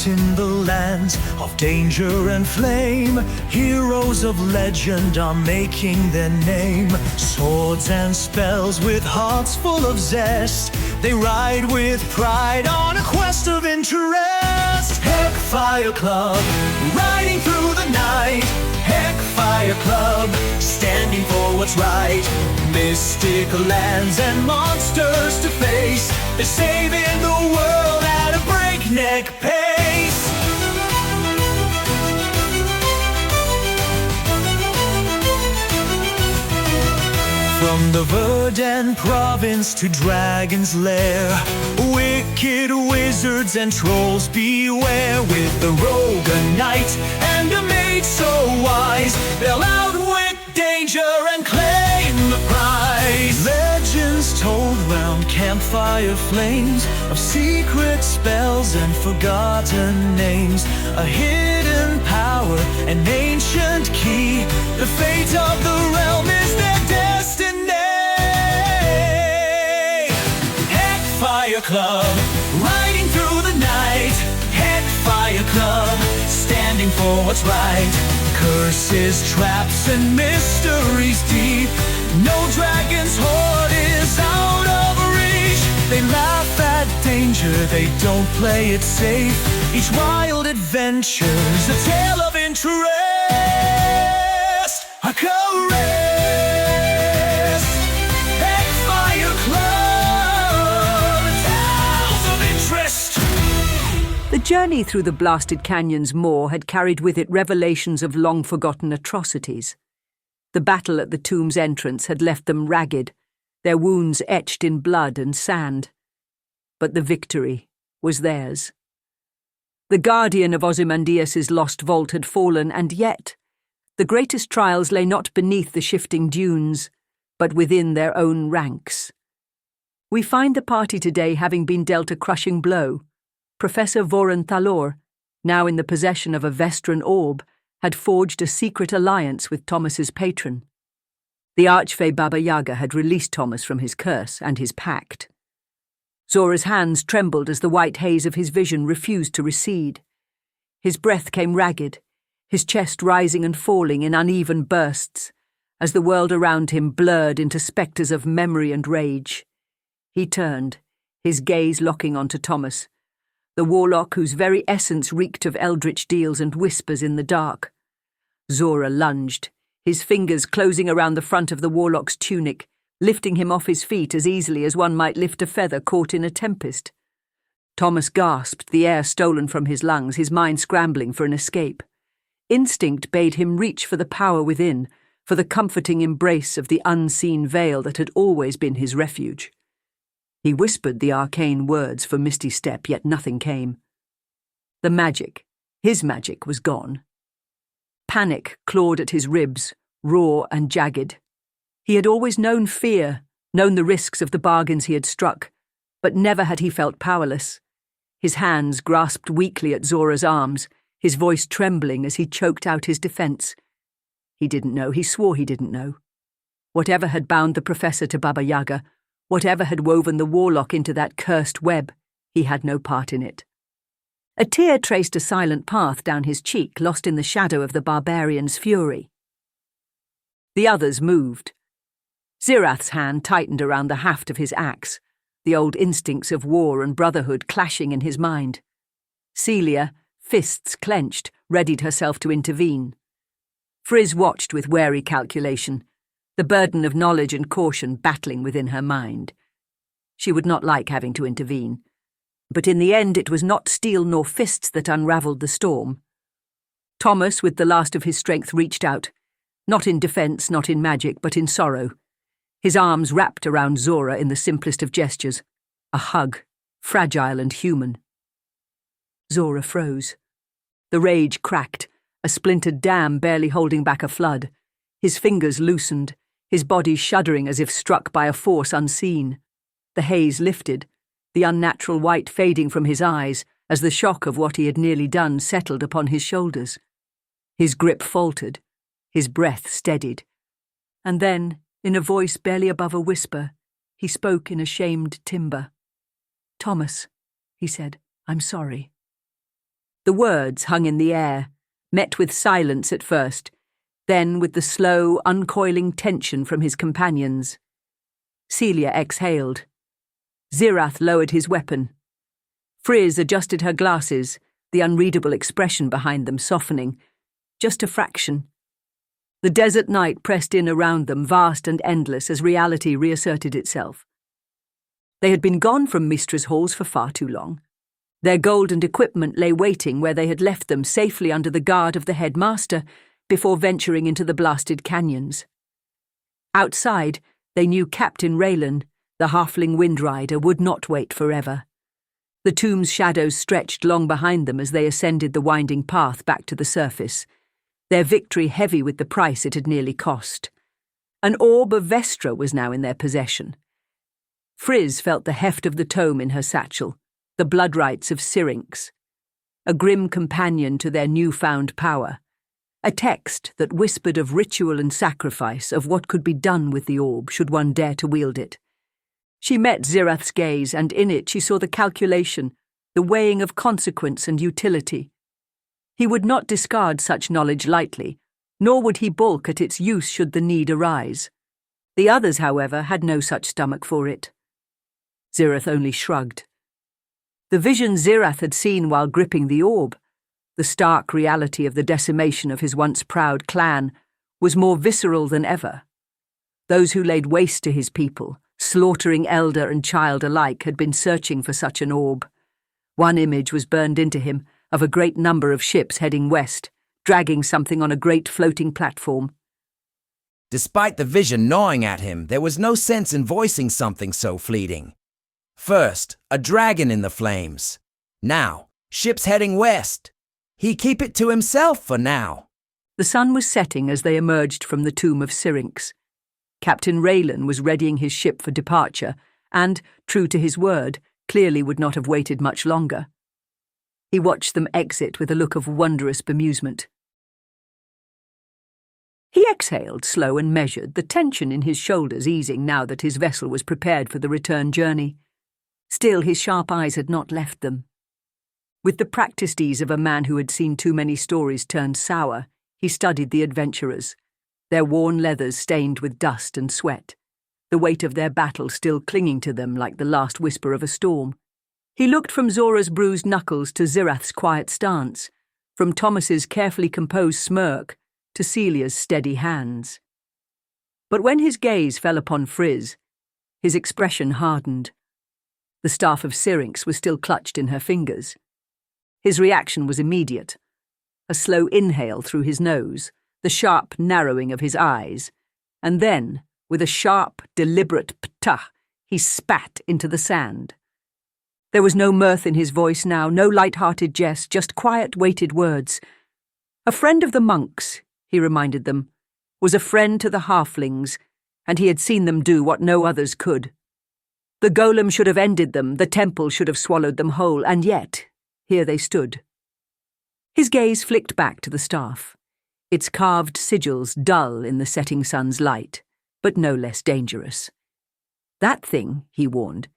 out in the lands of danger and flame. Heroes of legend are making their name. Swords and spells with hearts full of zest. They ride with pride on a quest of interest. Heckfire Club, riding through the night. Heckfire Club, standing for what's right. Mystic lands and monsters to face. They're saving the world at a breakneck pace. From the Verdant province to Dragon's Lair, wicked wizards and trolls beware. With the rogue, a knight, and a mage so wise, they'll outwit danger and claim the prize. Legends told round campfire flames of secret spells and forgotten names. A hidden power, an ancient key. The fate of the realm is their destiny. Heckfire Club, riding through the night. Heckfire Club, standing for what's right. Curses, traps, and mysteries deep. No dragon's hoard is out of reach. They laugh at danger, they don't play it safe. Each wild adventure's a tale of interest. A caress. Heckfire Club, tales of interest. The journey through the blasted canyon's maw had carried with it revelations of long-forgotten atrocities. The battle at the tomb's entrance had left them ragged, their wounds etched in blood and sand. But the victory was theirs. The guardian of Ozymandias's lost vault had fallen, and yet the greatest trials lay not beneath the shifting dunes, but within their own ranks. We find the party today having been dealt a crushing blow. Professor Voran Thalor, now in the possession of a Vestran orb, had forged a secret alliance with Thomas's patron. The Archfey Baba Yaga had released Thomas from his curse and his pact. Zora's hands trembled as the white haze of his vision refused to recede. His breath came ragged, his chest rising and falling in uneven bursts, as the world around him blurred into spectres of memory and rage. He turned, his gaze locking onto Thomas, the warlock whose very essence reeked of eldritch deals and whispers in the dark. Zora lunged, his fingers closing around the front of the warlock's tunic, lifting him off his feet as easily as one might lift a feather caught in a tempest. Thomas gasped, the air stolen from his lungs, his mind scrambling for an escape. Instinct bade him reach for the power within, for the comforting embrace of the unseen veil that had always been his refuge. He whispered the arcane words for Misty Step, yet nothing came. The magic, his magic, was gone. Panic clawed at his ribs, raw and jagged. He had always known fear, known the risks of the bargains he had struck, but never had he felt powerless. His hands grasped weakly at Zora's arms, his voice trembling as he choked out his defense. He didn't know, he swore he didn't know. Whatever had bound the professor to Baba Yaga, whatever had woven the warlock into that cursed web, he had no part in it. A tear traced a silent path down his cheek, lost in the shadow of the barbarian's fury. The others moved. Zirath's hand tightened around the haft of his axe, the old instincts of war and brotherhood clashing in his mind. Celia, fists clenched, readied herself to intervene. Friz watched with wary calculation, the burden of knowledge and caution battling within her mind. She would not like having to intervene, but in the end it was not steel nor fists that unravelled the storm. Thomas, with the last of his strength, reached out, not in defence, not in magic, but in sorrow. His arms wrapped around Zora in the simplest of gestures, a hug, fragile and human. Zora froze. The rage cracked, a splintered dam barely holding back a flood. His fingers loosened, his body shuddering as if struck by a force unseen. The haze lifted, the unnatural white fading from his eyes as the shock of what he had nearly done settled upon his shoulders. His grip faltered, his breath steadied. And then, in a voice barely above a whisper, he spoke in a shamed timbre. "Thomas," he said, "I'm sorry." The words hung in the air, met with silence at first, then with the slow, uncoiling tension from his companions. Celia exhaled. Zirath lowered his weapon. Friz adjusted her glasses, the unreadable expression behind them softening. Just a fraction. The desert night pressed in around them, vast and endless, as reality reasserted itself. They had been gone from Mistress Halls for far too long. Their gold and equipment lay waiting where they had left them, safely under the guard of the headmaster, before venturing into the blasted canyons. Outside, they knew Captain Raylan, the halfling windrider, would not wait forever. The tomb's shadows stretched long behind them as they ascended the winding path back to the surface, their victory heavy with the price it had nearly cost. An orb of Vestra was now in their possession. Friz felt the heft of the tome in her satchel, the blood rites of Syrinx, a grim companion to their newfound power, a text that whispered of ritual and sacrifice, of what could be done with the orb should one dare to wield it. She met Zirath's gaze, and in it she saw the calculation, the weighing of consequence and utility. He would not discard such knowledge lightly, nor would he balk at its use should the need arise. The others, however, had no such stomach for it. Zirath only shrugged. The vision Zirath had seen while gripping the orb, the stark reality of the decimation of his once proud clan, was more visceral than ever. Those who laid waste to his people, slaughtering elder and child alike, had been searching for such an orb. One image was burned into him, of a great number of ships heading west, dragging something on a great floating platform. Despite the vision gnawing at him, there was no sense in voicing something so fleeting. First, a dragon in the flames. Now, ships heading west. He'd keep it to himself for now. The sun was setting as they emerged from the tomb of Syrinx. Captain Raylan was readying his ship for departure, and, true to his word, clearly would not have waited much longer. He watched them exit with a look of wondrous bemusement. He exhaled, slow and measured, the tension in his shoulders easing now that his vessel was prepared for the return journey. Still, his sharp eyes had not left them. With the practiced ease of a man who had seen too many stories turned sour, he studied the adventurers, their worn leathers stained with dust and sweat, the weight of their battle still clinging to them like the last whisper of a storm. He looked from Zora's bruised knuckles to Zirath's quiet stance, from Thomas's carefully composed smirk to Celia's steady hands. But when his gaze fell upon Friz, his expression hardened. The staff of Syrinx was still clutched in her fingers. His reaction was immediate. A slow inhale through his nose, the sharp narrowing of his eyes, and then, with a sharp, deliberate ptah, he spat into the sand. There was no mirth in his voice now, no light-hearted jest, just quiet, weighted words. A friend of the monks, he reminded them, was a friend to the halflings, and he had seen them do what no others could. The golem should have ended them, the temple should have swallowed them whole, and yet, here they stood. His gaze flicked back to the staff, its carved sigils dull in the setting sun's light, but no less dangerous. That thing, he warned,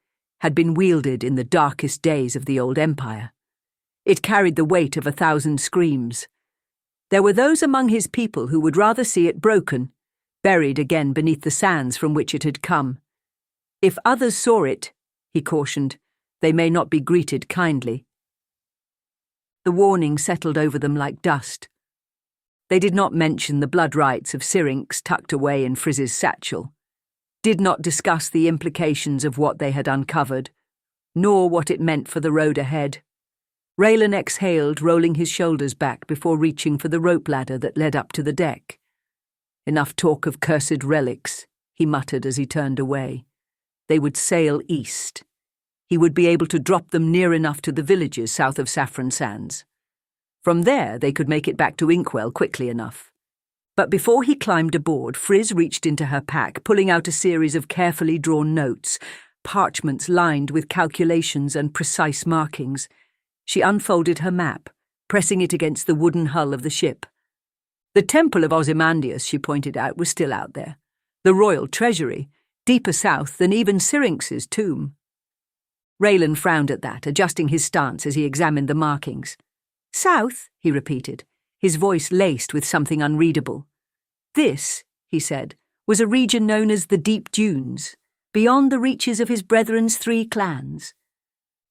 had been wielded in the darkest days of the old empire. It carried the weight of 1,000 screams. There were those among his people who would rather see it broken, buried again beneath the sands from which it had come. If others saw it, he cautioned, they may not be greeted kindly. The warning settled over them like dust. They did not mention the blood rites of Syrinx tucked away in Friz's satchel, did not discuss the implications of what they had uncovered, nor what it meant for the road ahead. Raylan exhaled, rolling his shoulders back before reaching for the rope ladder that led up to the deck. Enough talk of cursed relics, he muttered as he turned away. They would sail east. He would be able to drop them near enough to the villages south of Saffron Sands. From there, they could make it back to Inkwell quickly enough. But before he climbed aboard, Friz reached into her pack, pulling out a series of carefully drawn notes, parchments lined with calculations and precise markings. She unfolded her map, pressing it against the wooden hull of the ship. The Temple of Ozymandias, she pointed out, was still out there. The royal treasury, deeper south than even Syrinx's tomb. Raylan frowned at that, adjusting his stance as he examined the markings. South, he repeated, his voice laced with something unreadable. This, he said, was a region known as the Deep Dunes, beyond the reaches of his brethren's 3 clans.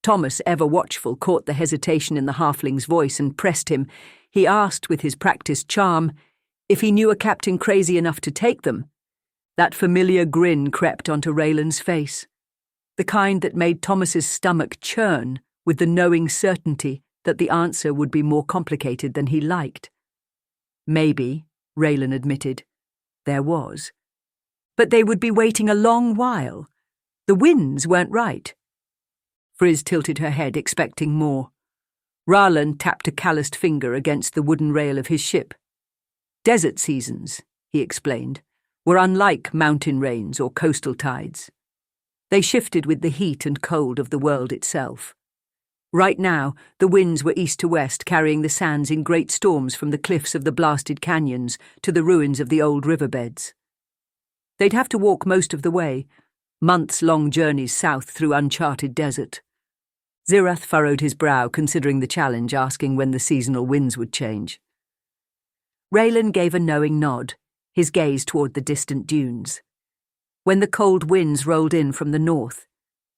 Thomas, ever watchful, caught the hesitation in the halfling's voice and pressed him. He asked with his practiced charm if he knew a captain crazy enough to take them. That familiar grin crept onto Raylan's face, the kind that made Thomas's stomach churn with the knowing certainty that the answer would be more complicated than he liked. Maybe, Raylan admitted, there was. But they would be waiting a long while. The winds weren't right. Friz tilted her head, expecting more. Raylan tapped a calloused finger against the wooden rail of his ship. Desert seasons, he explained, were unlike mountain rains or coastal tides. They shifted with the heat and cold of the world itself. Right now, the winds were east to west, carrying the sands in great storms from the cliffs of the blasted canyons to the ruins of the old riverbeds. They'd have to walk most of the way, months-long journeys south through uncharted desert. Zirath furrowed his brow, considering the challenge, asking when the seasonal winds would change. Raylan gave a knowing nod, his gaze toward the distant dunes. When the cold winds rolled in from the north,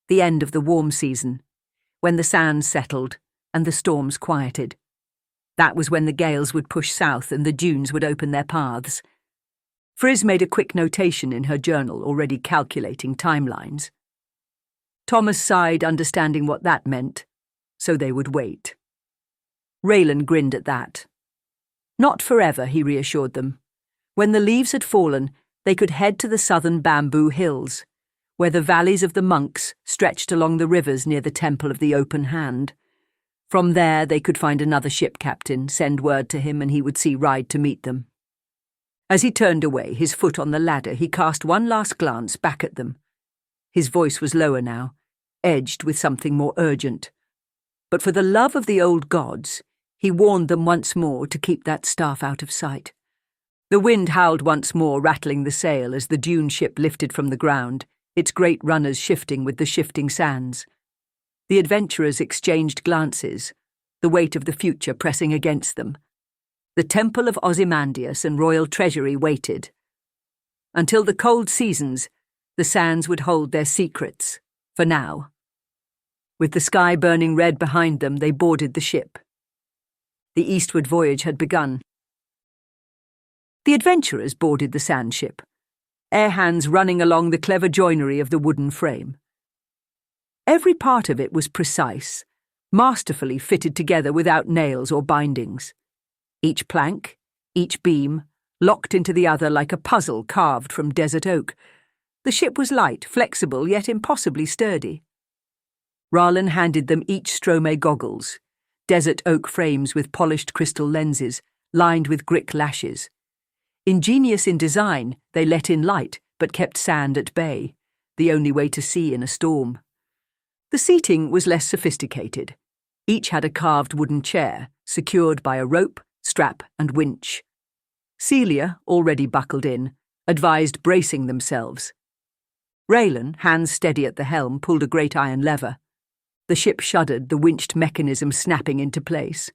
the end of the warm season, when the sands settled and the storms quieted, that was when the gales would push south and the dunes would open their paths. Friz made a quick notation in her journal, already calculating timelines. Thomas sighed, understanding what that meant, so they would wait. Raylan grinned at that. Not forever, he reassured them. When the leaves had fallen, they could head to the southern bamboo hills, where the valleys of the monks stretched along the rivers near the Temple of the Open Hand. From there they could find another ship captain, send word to him, and he would see ride to meet them. As he turned away, his foot on the ladder, he cast one last glance back at them. His voice was lower now, edged with something more urgent. But for the love of the old gods, he warned them once more to keep that staff out of sight. The wind howled once more, rattling the sail as the dune ship lifted from the ground, its great runners shifting with the shifting sands. The adventurers exchanged glances, the weight of the future pressing against them. The temple of Ozymandias and royal treasury waited. Until the cold seasons, the sands would hold their secrets, for now. With the sky burning red behind them, they boarded the ship. The eastward voyage had begun. The adventurers boarded the sand ship, air hands running along the clever joinery of the wooden frame. Every part of it was precise, masterfully fitted together without nails or bindings. Each plank, each beam, locked into the other like a puzzle carved from desert oak. The ship was light, flexible, yet impossibly sturdy. Raylan handed them each Strome goggles, desert oak frames with polished crystal lenses, lined with Grick lashes. Ingenious in design, they let in light, but kept sand at bay, the only way to see in a storm. The seating was less sophisticated. Each had a carved wooden chair, secured by a rope, strap and winch. Celia, already buckled in, advised bracing themselves. Raylan, hands steady at the helm, pulled a great iron lever. The ship shuddered, the winched mechanism snapping into place.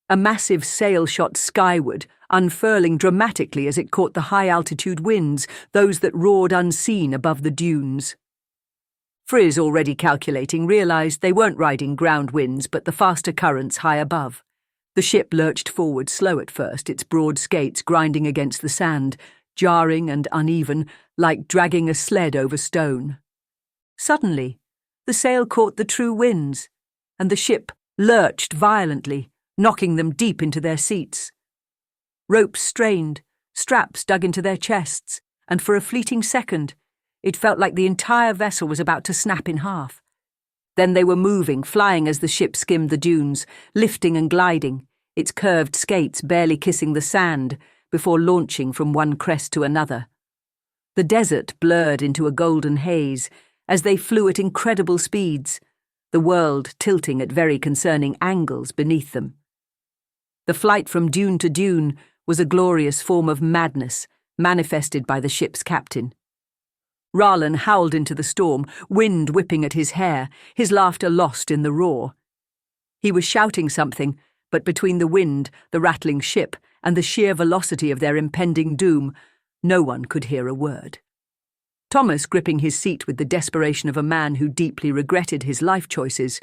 A massive sail shot skyward, unfurling dramatically as it caught the high-altitude winds, those that roared unseen above the dunes. Friz, already calculating, realized they weren't riding ground winds but the faster currents high above. The ship lurched forward, slow at first, its broad skates grinding against the sand, jarring and uneven, like dragging a sled over stone. Suddenly, the sail caught the true winds, and the ship lurched violently, knocking them deep into their seats. Ropes strained, straps dug into their chests, and for a fleeting second, it felt like the entire vessel was about to snap in half. Then they were moving, flying as the ship skimmed the dunes, lifting and gliding, its curved skates barely kissing the sand before launching from one crest to another. The desert blurred into a golden haze as they flew at incredible speeds, the world tilting at very concerning angles beneath them. The flight from dune to dune was a glorious form of madness manifested by the ship's captain. Raylan howled into the storm, wind whipping at his hair, his laughter lost in the roar. He was shouting something, but between the wind, the rattling ship, and the sheer velocity of their impending doom, no one could hear a word. Thomas, gripping his seat with the desperation of a man who deeply regretted his life choices,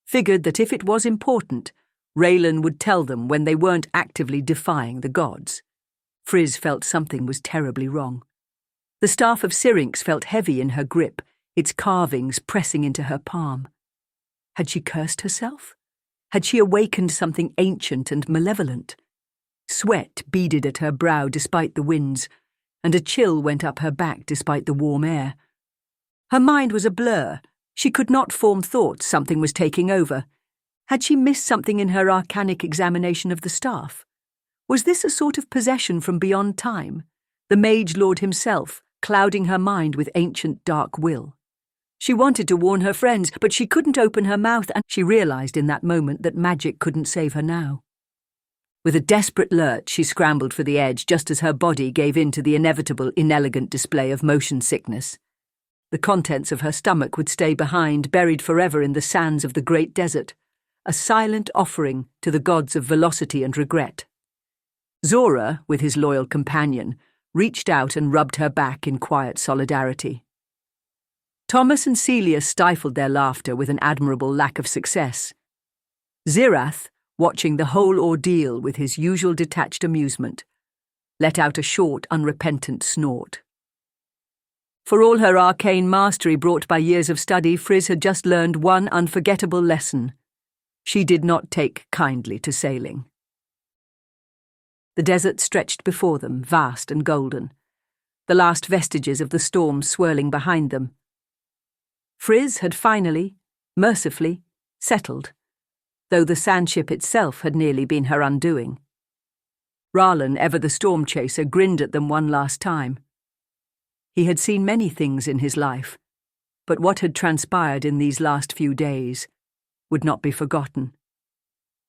figured that if it was important, Raylan would tell them when they weren't actively defying the gods. Friz felt something was terribly wrong. The staff of Syrinx felt heavy in her grip, its carvings pressing into her palm. Had she cursed herself? Had she awakened something ancient and malevolent? Sweat beaded at her brow despite the winds, and a chill went up her back despite the warm air. Her mind was a blur. She could not form thoughts. Something was taking over. Had she missed something in her arcanic examination of the staff? Was this a sort of possession from beyond time, the Mage Lord himself, clouding her mind with ancient dark will? She wanted to warn her friends, but she couldn't open her mouth, and she realized in that moment that magic couldn't save her now. With a desperate lurch, she scrambled for the edge just as her body gave in to the inevitable inelegant display of motion sickness. The contents of her stomach would stay behind, buried forever in the sands of the great desert, a silent offering to the gods of velocity and regret. Zora, with his loyal companion, reached out and rubbed her back in quiet solidarity. Thomas and Celia stifled their laughter with an admirable lack of success. Zirath, watching the whole ordeal with his usual detached amusement, let out a short, unrepentant snort. For all her arcane mastery brought by years of study, Friz had just learned one unforgettable lesson. She did not take kindly to sailing. The desert stretched before them, vast and golden, the last vestiges of the storm swirling behind them. Friz had finally, mercifully, settled, though the sandship itself had nearly been her undoing. Raylan, ever the storm chaser, grinned at them one last time. He had seen many things in his life, but what had transpired in these last few days would not be forgotten.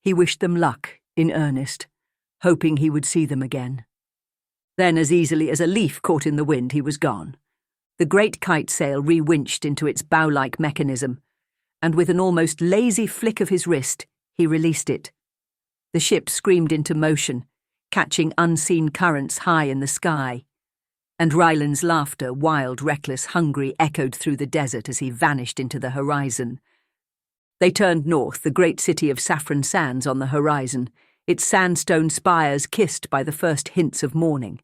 He wished them luck, in earnest, hoping he would see them again. Then, as easily as a leaf caught in the wind, he was gone. The great kite sail re-winched into its bow-like mechanism, and with an almost lazy flick of his wrist, he released it. The ship screamed into motion, catching unseen currents high in the sky, and Raylan's laughter, wild, reckless, hungry, echoed through the desert as he vanished into the horizon. They turned north, the great city of Saffron Sands on the horizon, its sandstone spires kissed by the first hints of morning.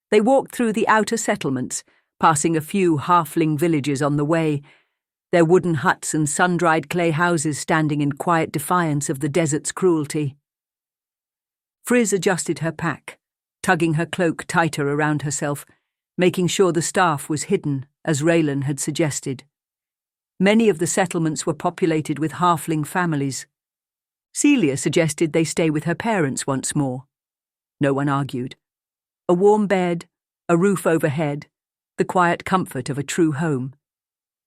They walked through the outer settlements, passing a few halfling villages on the way, their wooden huts and sun-dried clay houses standing in quiet defiance of the desert's cruelty. Friz adjusted her pack, tugging her cloak tighter around herself, making sure the staff was hidden, as Raylan had suggested. Many of the settlements were populated with halfling families. Celia suggested they stay with her parents once more. No one argued. A warm bed, a roof overhead, the quiet comfort of a true home.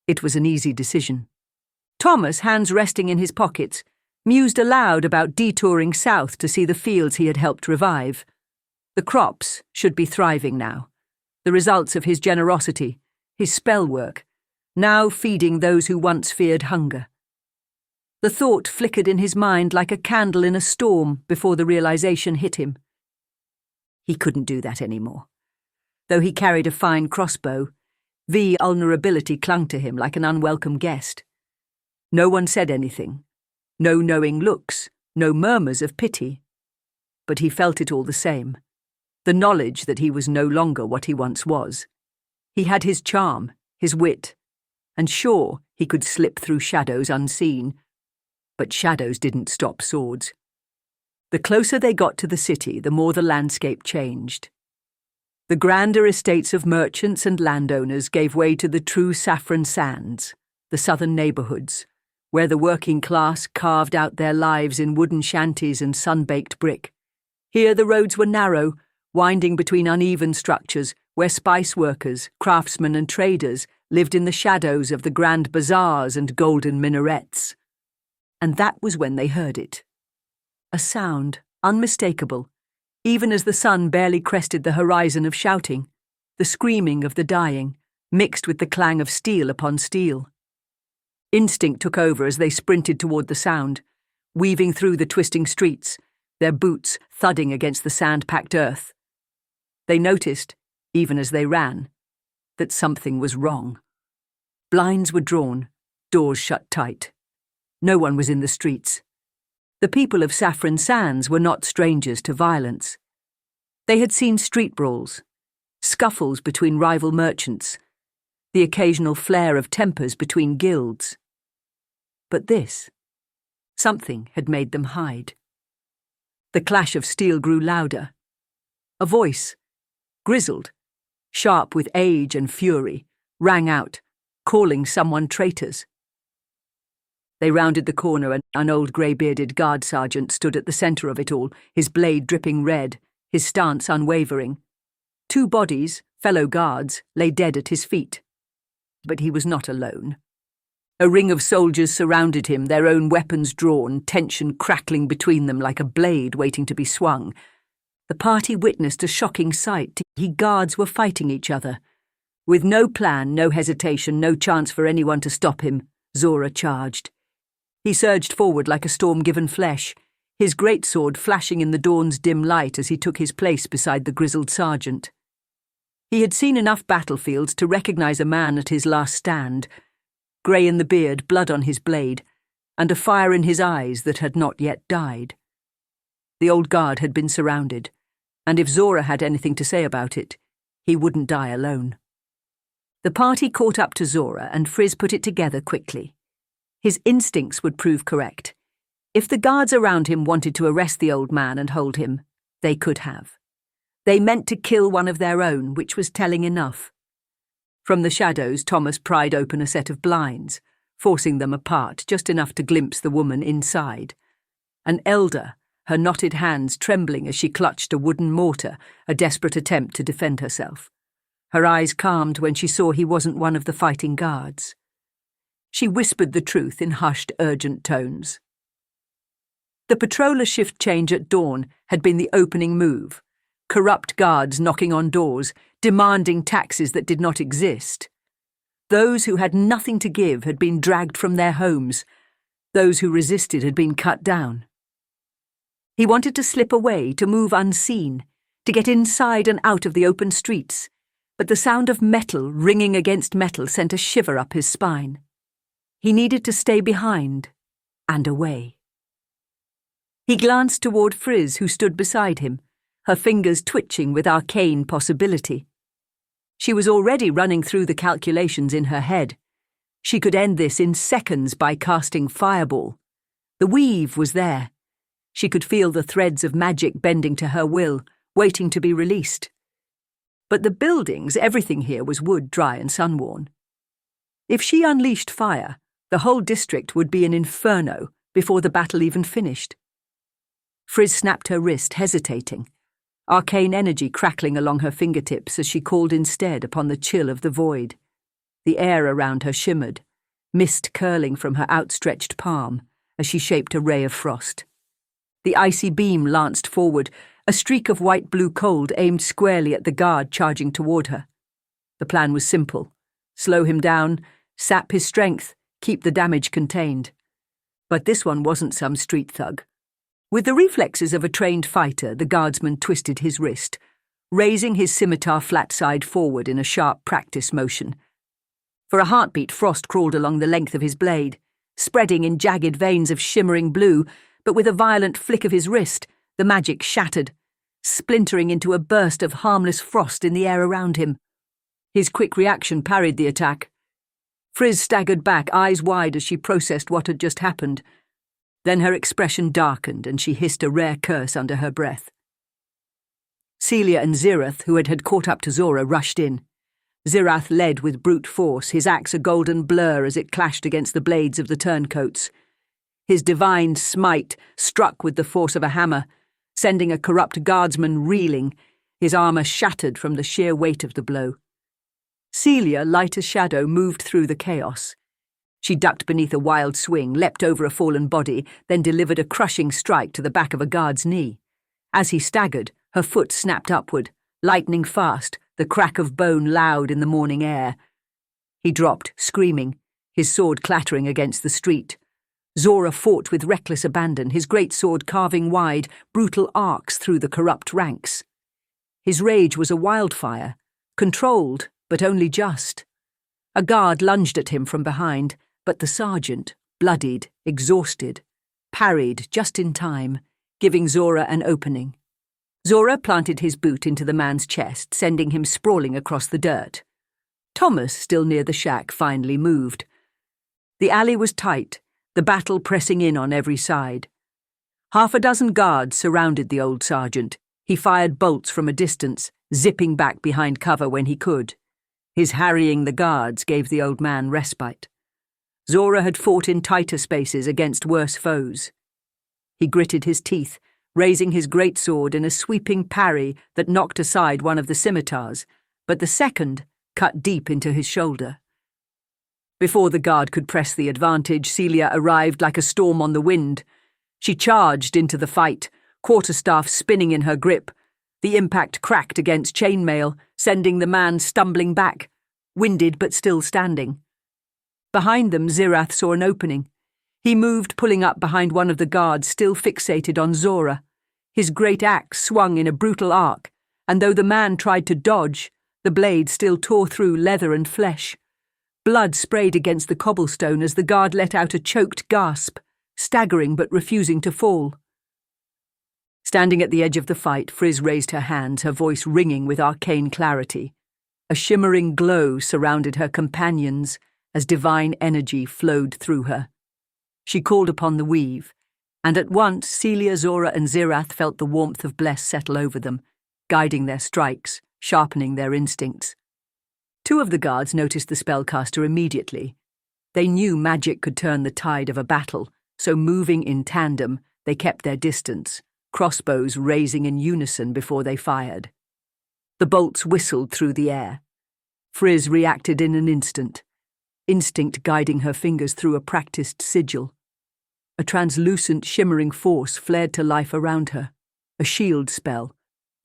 It was an easy decision. Thomas, hands resting in his pockets, mused aloud about detouring south to see the fields he had helped revive. The crops should be thriving now, the results of his generosity, his spell work, now feeding those who once feared hunger. The thought flickered in his mind like a candle in a storm before the realization hit him. He couldn't do that anymore. Though he carried a fine crossbow, vulnerability clung to him like an unwelcome guest. No one said anything. No knowing looks, no murmurs of pity. But he felt it all the same. The knowledge that he was no longer what he once was. He had his charm, his wit, and sure, he could slip through shadows unseen. But shadows didn't stop swords. The closer they got to the city, the more the landscape changed. The grander estates of merchants and landowners gave way to the true Saffron Sands, the southern neighbourhoods, where the working class carved out their lives in wooden shanties and sun-baked brick. Here the roads were narrow, winding between uneven structures, where spice workers, craftsmen and traders lived in the shadows of the grand bazaars and golden minarets. And that was when they heard it. A sound, unmistakable, even as the sun barely crested the horizon of shouting, the screaming of the dying, mixed with the clang of steel upon steel. Instinct took over as they sprinted toward the sound, weaving through the twisting streets, their boots thudding against the sand-packed earth. They noticed, even as they ran, that something was wrong. Blinds were drawn, doors shut tight. No one was in the streets. The people of Saffron Sands were not strangers to violence. They had seen street brawls, scuffles between rival merchants, the occasional flare of tempers between guilds. But this, something had made them hide. The clash of steel grew louder. A voice, grizzled, sharp with age and fury, rang out, calling someone traitors. They rounded the corner and an old grey-bearded guard sergeant stood at the centre of it all, his blade dripping red, his stance unwavering. 2 bodies, fellow guards, lay dead at his feet. But he was not alone. A ring of soldiers surrounded him, their own weapons drawn, tension crackling between them like a blade waiting to be swung. The party witnessed a shocking sight. Guards were fighting each other. With no plan, no hesitation, no chance for anyone to stop him, Zora charged. He surged forward like a storm-given flesh, his greatsword flashing in the dawn's dim light as he took his place beside the grizzled sergeant. He had seen enough battlefields to recognize a man at his last stand, grey in the beard, blood on his blade, and a fire in his eyes that had not yet died. The old guard had been surrounded, and if Zora had anything to say about it, he wouldn't die alone. The party caught up to Zora, and Frizz put it together quickly. His instincts would prove correct. If the guards around him wanted to arrest the old man and hold him, they could have. They meant to kill one of their own, which was telling enough. From the shadows, Thomas pried open a set of blinds, forcing them apart just enough to glimpse the woman inside. An elder, her knotted hands trembling as she clutched a wooden mortar, a desperate attempt to defend herself. Her eyes calmed when she saw he wasn't one of the fighting guards. She whispered the truth in hushed, urgent tones. The patroller shift change at dawn had been the opening move. Corrupt guards knocking on doors, demanding taxes that did not exist. Those who had nothing to give had been dragged from their homes. Those who resisted had been cut down. He wanted to slip away, to move unseen, to get inside and out of the open streets, but the sound of metal ringing against metal sent a shiver up his spine. He needed to stay behind and away. He glanced toward Frizz, who stood beside him, her fingers twitching with arcane possibility. She was already running through the calculations in her head. She could end this in seconds by casting Fireball. The weave was there. She could feel the threads of magic bending to her will, waiting to be released. But the buildings, everything here was wood, dry and sun-worn. If she unleashed fire, the whole district would be an inferno before the battle even finished. Frizz snapped her wrist, hesitating, arcane energy crackling along her fingertips as she called instead upon the chill of the void. The air around her shimmered, mist curling from her outstretched palm as she shaped a ray of frost. The icy beam lanced forward, a streak of white-blue cold aimed squarely at the guard charging toward her. The plan was simple. Slow him down, sap his strength, keep the damage contained. But this one wasn't some street thug. With the reflexes of a trained fighter, the guardsman twisted his wrist, raising his scimitar flat-side forward in a sharp practice motion. For a heartbeat, frost crawled along the length of his blade, spreading in jagged veins of shimmering blue, but with a violent flick of his wrist, the magic shattered, splintering into a burst of harmless frost in the air around him. His quick reaction parried the attack. Frizz staggered back, eyes wide as she processed what had just happened. Then her expression darkened and she hissed a rare curse under her breath. Celia and Zirath, who had caught up to Zora, rushed in. Zirath led with brute force, his axe a golden blur as it clashed against the blades of the turncoats. His divine smite struck with the force of a hammer, sending a corrupt guardsman reeling, his armour shattered from the sheer weight of the blow. Celia, light as shadow, moved through the chaos. She ducked beneath a wild swing, leapt over a fallen body, then delivered a crushing strike to the back of a guard's knee. As he staggered, her foot snapped upward, lightning fast, the crack of bone loud in the morning air. He dropped, screaming, his sword clattering against the street. Zora fought with reckless abandon, his great sword carving wide, brutal arcs through the corrupt ranks. His rage was a wildfire, controlled, but only just. A guard lunged at him from behind, but the sergeant, bloodied, exhausted, parried just in time, giving Zora an opening. Zora planted his boot into the man's chest, sending him sprawling across the dirt. Thomas, still near the shack, finally moved. The alley was tight, the battle pressing in on every side. 6 guards surrounded the old sergeant. He fired bolts from a distance, zipping back behind cover when he could. His harrying the guards gave the old man respite. Zora had fought in tighter spaces against worse foes. He gritted his teeth, raising his greatsword in a sweeping parry that knocked aside one of the scimitars, but the second cut deep into his shoulder. Before the guard could press the advantage, Celia arrived like a storm on the wind. She charged into the fight, quarterstaff spinning in her grip. The impact cracked against chainmail, sending the man stumbling back, winded but still standing. Behind them, Zirath saw an opening. He moved, pulling up behind one of the guards still fixated on Zora. His great axe swung in a brutal arc, and though the man tried to dodge, the blade still tore through leather and flesh. Blood sprayed against the cobblestone as the guard let out a choked gasp, staggering but refusing to fall. Standing at the edge of the fight, Friz raised her hands, her voice ringing with arcane clarity. A shimmering glow surrounded her companions as divine energy flowed through her. She called upon the weave, and at once Celia, Zora and Zirath felt the warmth of Bless settle over them, guiding their strikes, sharpening their instincts. 2 of the guards noticed the spellcaster immediately. They knew magic could turn the tide of a battle, so moving in tandem, they kept their distance, crossbows raising in unison before they fired. The bolts whistled through the air. Friz reacted in an instant, instinct guiding her fingers through a practiced sigil. A translucent, shimmering force flared to life around her, a shield spell,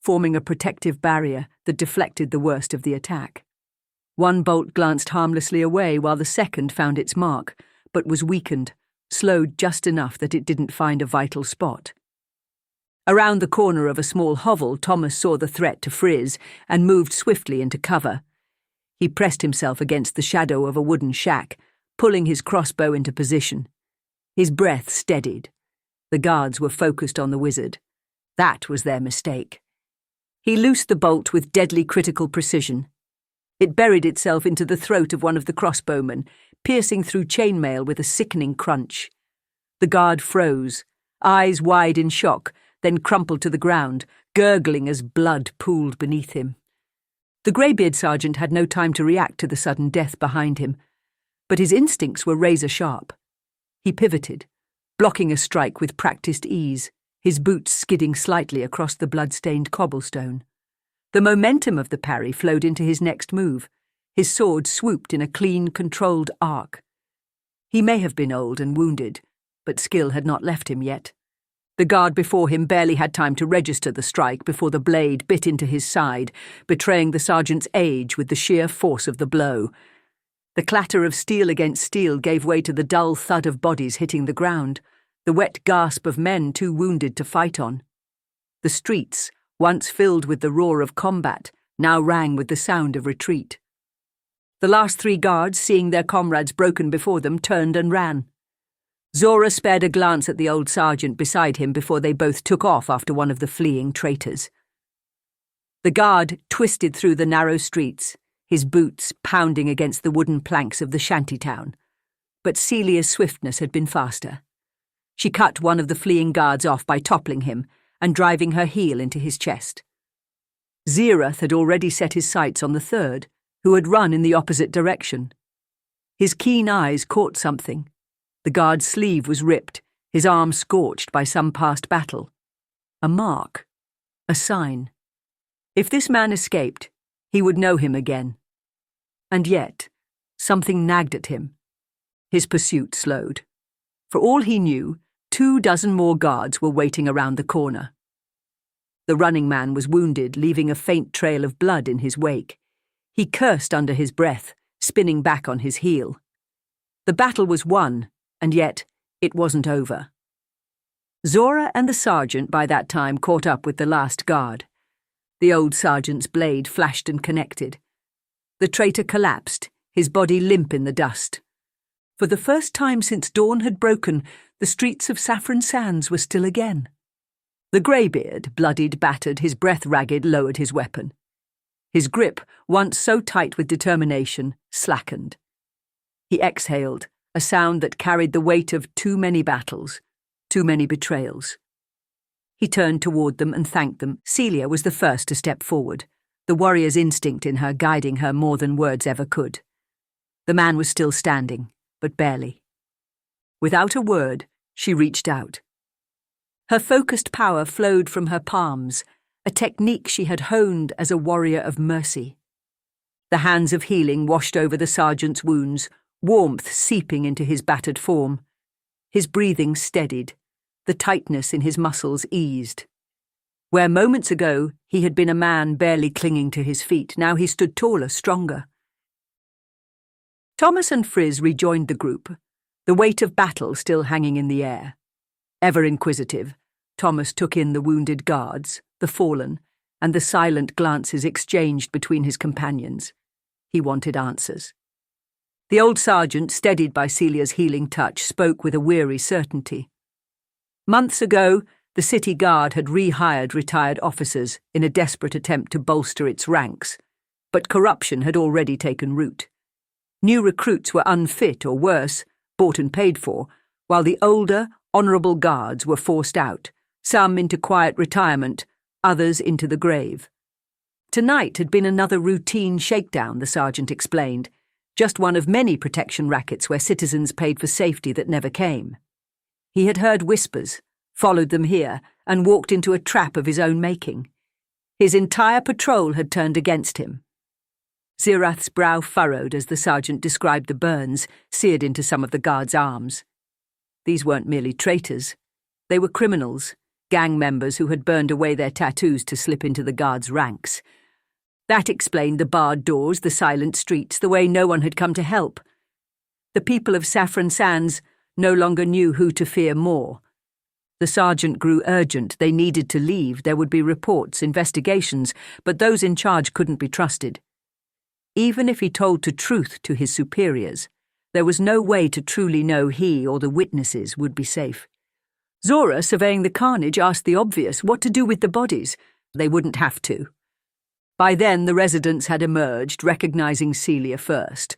forming a protective barrier that deflected the worst of the attack. 1 bolt glanced harmlessly away while the second found its mark, but was weakened, slowed just enough that it didn't find a vital spot. Around the corner of a small hovel, Thomas saw the threat to Friz and moved swiftly into cover. He pressed himself against the shadow of a wooden shack, pulling his crossbow into position. His breath steadied. The guards were focused on the wizard. That was their mistake. He loosed the bolt with deadly critical precision. It buried itself into the throat of one of the crossbowmen, piercing through chainmail with a sickening crunch. The guard froze, eyes wide in shock, then crumpled to the ground, gurgling as blood pooled beneath him. The greybeard sergeant had no time to react to the sudden death behind him, but his instincts were razor-sharp. He pivoted, blocking a strike with practiced ease, his boots skidding slightly across the blood-stained cobblestone. The momentum of the parry flowed into his next move. His sword swooped in a clean, controlled arc. He may have been old and wounded, but skill had not left him yet. The guard before him barely had time to register the strike before the blade bit into his side, betraying the sergeant's age with the sheer force of the blow. The clatter of steel against steel gave way to the dull thud of bodies hitting the ground, the wet gasp of men too wounded to fight on. The streets, once filled with the roar of combat, now rang with the sound of retreat. The last 3 guards, seeing their comrades broken before them, turned and ran. Zora spared a glance at the old sergeant beside him before they both took off after one of the fleeing traitors. The guard twisted through the narrow streets, his boots pounding against the wooden planks of the shantytown. But Celia's swiftness had been faster. She cut one of the fleeing guards off by toppling him and driving her heel into his chest. Zirath had already set his sights on the third, who had run in the opposite direction. His keen eyes caught something. The guard's sleeve was ripped, his arm scorched by some past battle. A mark. A sign. If this man escaped, he would know him again. And yet, something nagged at him. His pursuit slowed. For all he knew, 24 more guards were waiting around the corner. The running man was wounded, leaving a faint trail of blood in his wake. He cursed under his breath, spinning back on his heel. The battle was won, and yet It wasn't over. Zora and the sergeant by that time caught up with the last guard. The old sergeant's blade flashed and connected. The traitor collapsed, his body limp in the dust. For the first time since dawn had broken, the streets of Saffron Sands were still again. The greybeard, bloodied, battered, his breath ragged, lowered his weapon. His grip, once so tight with determination, slackened. He exhaled, a sound that carried the weight of too many battles, too many betrayals. He turned toward them and thanked them. Celia was the first to step forward, the warrior's instinct in her guiding her more than words ever could. The man was still standing, but barely. Without a word, she reached out. Her focused power flowed from her palms, a technique she had honed as a warrior of mercy. The hands of healing washed over the sergeant's wounds, warmth seeping into his battered form. His breathing steadied, the tightness in his muscles eased. Where moments ago he had been a man barely clinging to his feet, now he stood taller, stronger. Thomas and Frizz rejoined the group, the weight of battle still hanging in the air. Ever inquisitive, Thomas took in the wounded guards, the fallen, and the silent glances exchanged between his companions. He wanted answers. The old sergeant, steadied by Celia's healing touch, spoke with a weary certainty. Months ago, the city guard had rehired retired officers in a desperate attempt to bolster its ranks, but corruption had already taken root. New recruits were unfit or worse, bought and paid for, while the older, honourable guards were forced out, some into quiet retirement, others into the grave. Tonight had been another routine shakedown, the sergeant explained, just one of many protection rackets where citizens paid for safety that never came. He had heard whispers, followed them here, and walked into a trap of his own making. His entire patrol had turned against him. Zirath's brow furrowed as the sergeant described the burns seared into some of the guards' arms. These weren't merely traitors. They were criminals, gang members who had burned away their tattoos to slip into the guards' ranks. That explained the barred doors, the silent streets, the way no one had come to help. The people of Saffron Sands no longer knew who to fear more. The sergeant grew urgent. They needed to leave. There would be reports, investigations, but those in charge couldn't be trusted. Even if he told the truth to his superiors, there was no way to truly know he or the witnesses would be safe. Zora, surveying the carnage, asked the obvious, what to do with the bodies? They wouldn't have to. By then, the residents had emerged, recognizing Celia first,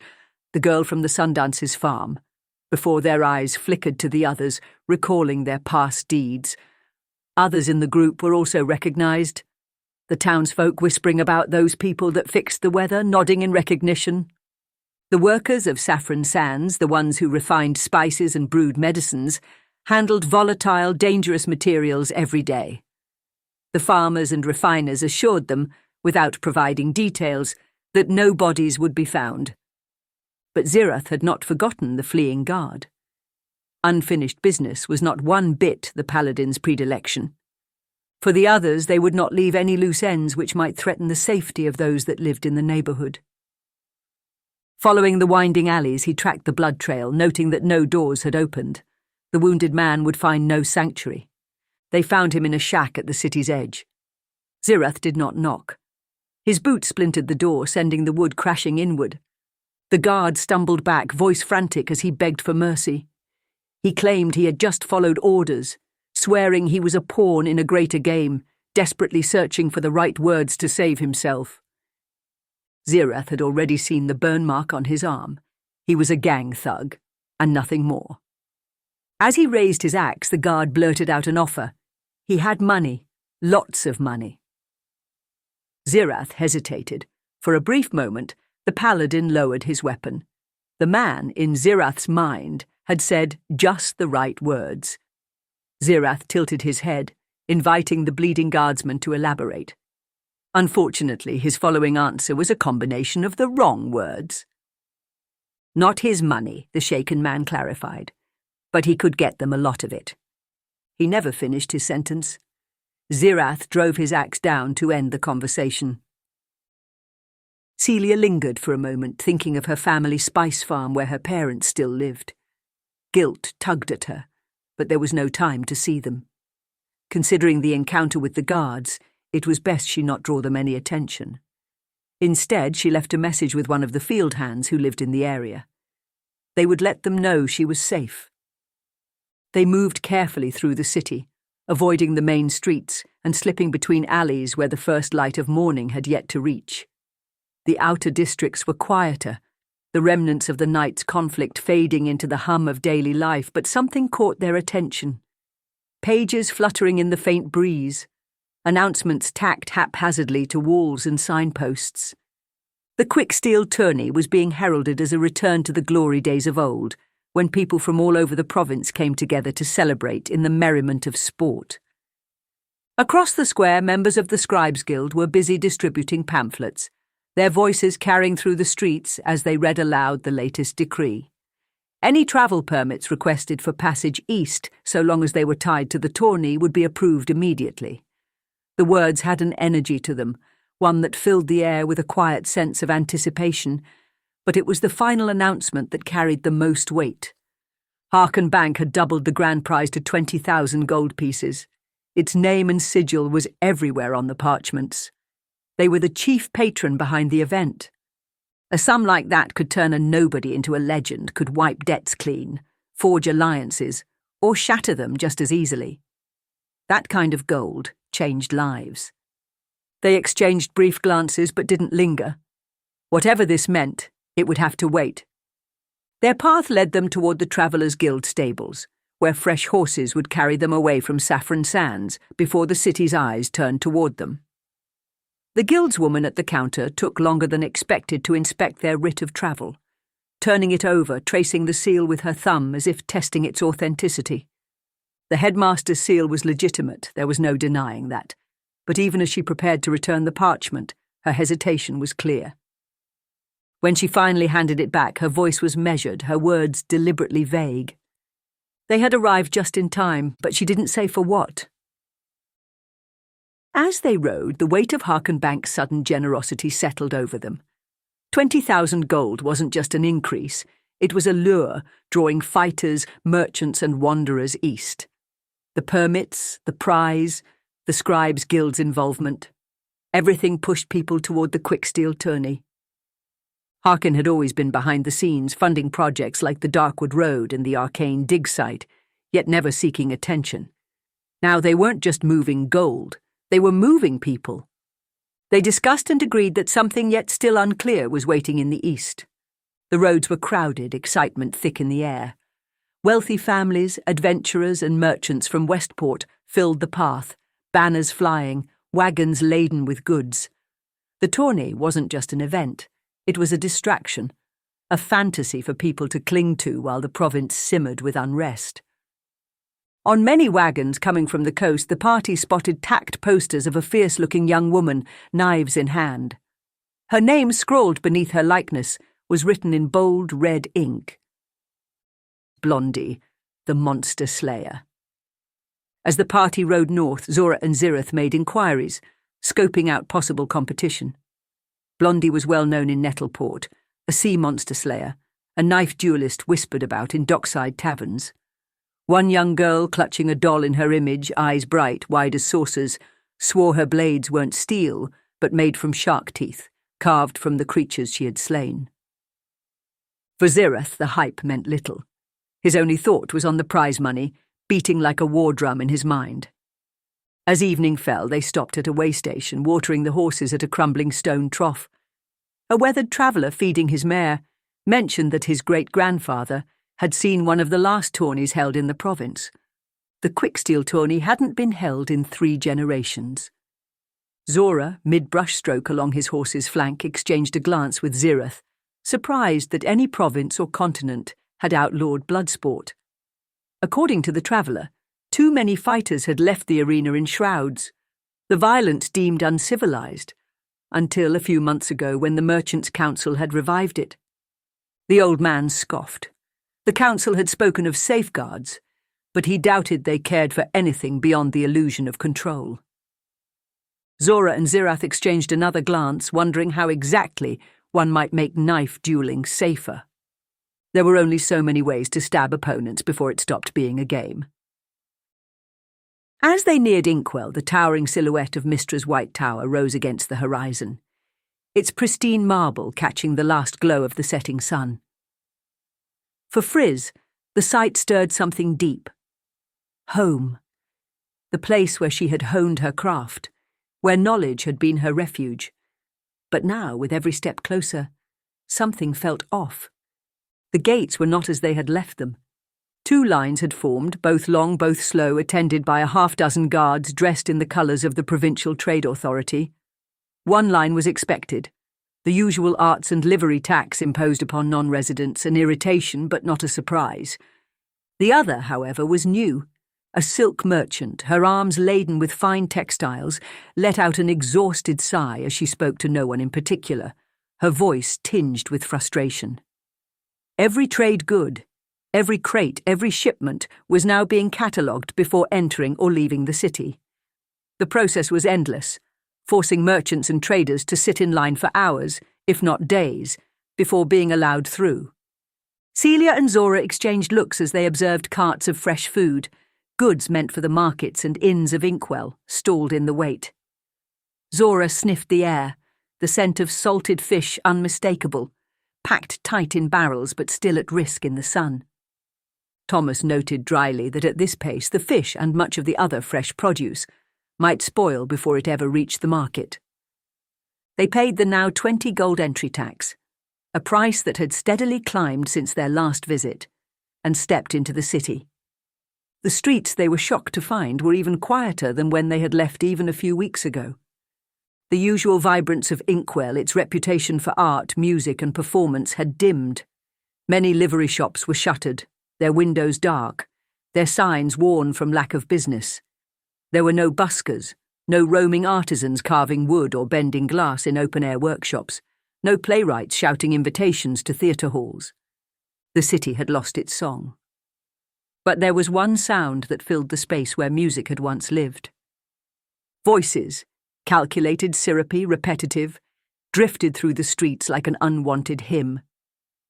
the girl from the Sundance's farm, before their eyes flickered to the others, recalling their past deeds. Others in the group were also recognized, the townsfolk whispering about those people that fixed the weather, nodding in recognition. The workers of Saffron Sands, the ones who refined spices and brewed medicines, handled volatile, dangerous materials every day. The farmers and refiners assured them, without providing details, that no bodies would be found. But Zirath had not forgotten the fleeing guard. Unfinished business was not one bit the paladin's predilection. For the others, they would not leave any loose ends which might threaten the safety of those that lived in the neighbourhood. Following the winding alleys, he tracked the blood trail, noting that no doors had opened. The wounded man would find no sanctuary. They found him in a shack at the city's edge. Zirath did not knock. His boot splintered the door, sending the wood crashing inward. The guard stumbled back, voice frantic as he begged for mercy. He claimed he had just followed orders, swearing he was a pawn in a greater game, desperately searching for the right words to save himself. Zirath had already seen the burn mark on his arm. He was a gang thug, and nothing more. As he raised his axe, the guard blurted out an offer. He had money, lots of money. Zirath hesitated. For a brief moment, the paladin lowered his weapon. The man, in Zirath's mind, had said just the right words. Zirath tilted his head, inviting the bleeding guardsman to elaborate. Unfortunately, his following answer was a combination of the wrong words. Not his money, the shaken man clarified, but he could get them a lot of it. He never finished his sentence. Zirath drove his axe down to end the conversation. Celia lingered for a moment, thinking of her family spice farm where her parents still lived. Guilt tugged at her, but there was no time to see them. Considering the encounter with the guards, it was best she not draw them any attention. Instead, she left a message with one of the field hands who lived in the area. They would let them know she was safe. They moved carefully through the city, avoiding the main streets and slipping between alleys where the first light of morning had yet to reach. The outer districts were quieter, the remnants of the night's conflict fading into the hum of daily life, but something caught their attention. Pages fluttering in the faint breeze, announcements tacked haphazardly to walls and signposts. The Quicksteel Tourney was being heralded as a return to the glory days of old, when people from all over the province came together to celebrate in the merriment of sport. Across the square, members of the Scribes Guild were busy distributing pamphlets, their voices carrying through the streets as they read aloud the latest decree. Any travel permits requested for passage east, so long as they were tied to the tourney, would be approved immediately. The words had an energy to them, one that filled the air with a quiet sense of anticipation, but it was the final announcement that carried the most weight. Harken Bank had doubled the grand prize to 20,000 gold pieces. Its name and sigil was everywhere on the parchments. They were the chief patron behind the event. A sum like that could turn a nobody into a legend, could wipe debts clean, forge alliances, or shatter them just as easily. That kind of gold changed lives. They exchanged brief glances but didn't linger. Whatever this meant, it would have to wait. Their path led them toward the Travellers' Guild stables, where fresh horses would carry them away from Saffron Sands before the city's eyes turned toward them. The guildswoman at the counter took longer than expected to inspect their writ of travel, turning it over, tracing the seal with her thumb as if testing its authenticity. The headmaster's seal was legitimate, there was no denying that, but even as she prepared to return the parchment, her hesitation was clear. When she finally handed it back, her voice was measured, her words deliberately vague. They had arrived just in time, but she didn't say for what. As they rode, the weight of Harken Bank's sudden generosity settled over them. 20,000 gold wasn't just an increase, it was a lure, drawing fighters, merchants and wanderers east. The permits, the prize, the Scribes Guild's involvement. Everything pushed people toward the Quicksteel Tourney. Harken had always been behind the scenes, funding projects like the Darkwood Road and the Arcane Dig Site, yet never seeking attention. Now they weren't just moving gold, they were moving people. They discussed and agreed that something yet still unclear was waiting in the east. The roads were crowded, excitement thick in the air. Wealthy families, adventurers and merchants from Westport filled the path, banners flying, wagons laden with goods. The tourney wasn't just an event. It was a distraction, a fantasy for people to cling to while the province simmered with unrest. On many wagons coming from the coast, the party spotted tacked posters of a fierce-looking young woman, knives in hand. Her name, scrawled beneath her likeness, was written in bold red ink. Blondie, the monster slayer. As the party rode north, Zora and Zirith made inquiries, scoping out possible competition. Blondie was well known in Nettleport, a sea monster slayer, a knife duelist whispered about in dockside taverns. One young girl, clutching a doll in her image, eyes bright, wide as saucers, swore her blades weren't steel, but made from shark teeth, carved from the creatures she had slain. For Zirith, the hype meant little. His only thought was on the prize money, beating like a war drum in his mind. As evening fell, they stopped at a way station, watering the horses at a crumbling stone trough. A weathered traveller feeding his mare mentioned that his great-grandfather had seen one of the last tourneys held in the province. The Quicksteel Tourney hadn't been held in 3 generations. Zora, mid-brushstroke along his horse's flank, exchanged a glance with Zirith, surprised that any province or continent had outlawed blood sport. According to the traveller, too many fighters had left the arena in shrouds, the violence deemed uncivilized, until a few months ago when the Merchants' Council had revived it. The old man scoffed. The council had spoken of safeguards, but he doubted they cared for anything beyond the illusion of control. Zora and Zirath exchanged another glance, wondering how exactly one might make knife dueling safer. There were only so many ways to stab opponents before it stopped being a game. As they neared Inkwell, the towering silhouette of Mistra's White Tower rose against the horizon, its pristine marble catching the last glow of the setting sun. For Friz, the sight stirred something deep. Home. The place where she had honed her craft, where knowledge had been her refuge. But now, with every step closer, something felt off. The gates were not as they had left them. 2 lines had formed, both long, both slow, attended by a half-dozen guards dressed in the colours of the Provincial Trade Authority. 1 line was expected, the usual arts and livery tax imposed upon non-residents, an irritation but not a surprise. The other, however, was new. A silk merchant, her arms laden with fine textiles, let out an exhausted sigh as she spoke to no one in particular, her voice tinged with frustration. Every trade good, every crate, every shipment was now being catalogued before entering or leaving the city. The process was endless, forcing merchants and traders to sit in line for hours, if not days, before being allowed through. Celia and Zora exchanged looks as they observed carts of fresh food, goods meant for the markets and inns of Inkwell, stalled in the wait. Zora sniffed the air, the scent of salted fish unmistakable, packed tight in barrels but still at risk in the sun. Thomas noted dryly that at this pace the fish and much of the other fresh produce might spoil before it ever reached the market. They paid the now 20 gold entry tax, a price that had steadily climbed since their last visit, and stepped into the city. The streets, they were shocked to find, were even quieter than when they had left even a few weeks ago. The usual vibrance of Inkwell, its reputation for art, music and performance, had dimmed. Many livery shops were shuttered, their windows dark, their signs worn from lack of business. There were no buskers, no roaming artisans carving wood or bending glass in open-air workshops, no playwrights shouting invitations to theatre halls. The city had lost its song. But there was one sound that filled the space where music had once lived. Voices, calculated, syrupy, repetitive, drifted through the streets like an unwanted hymn.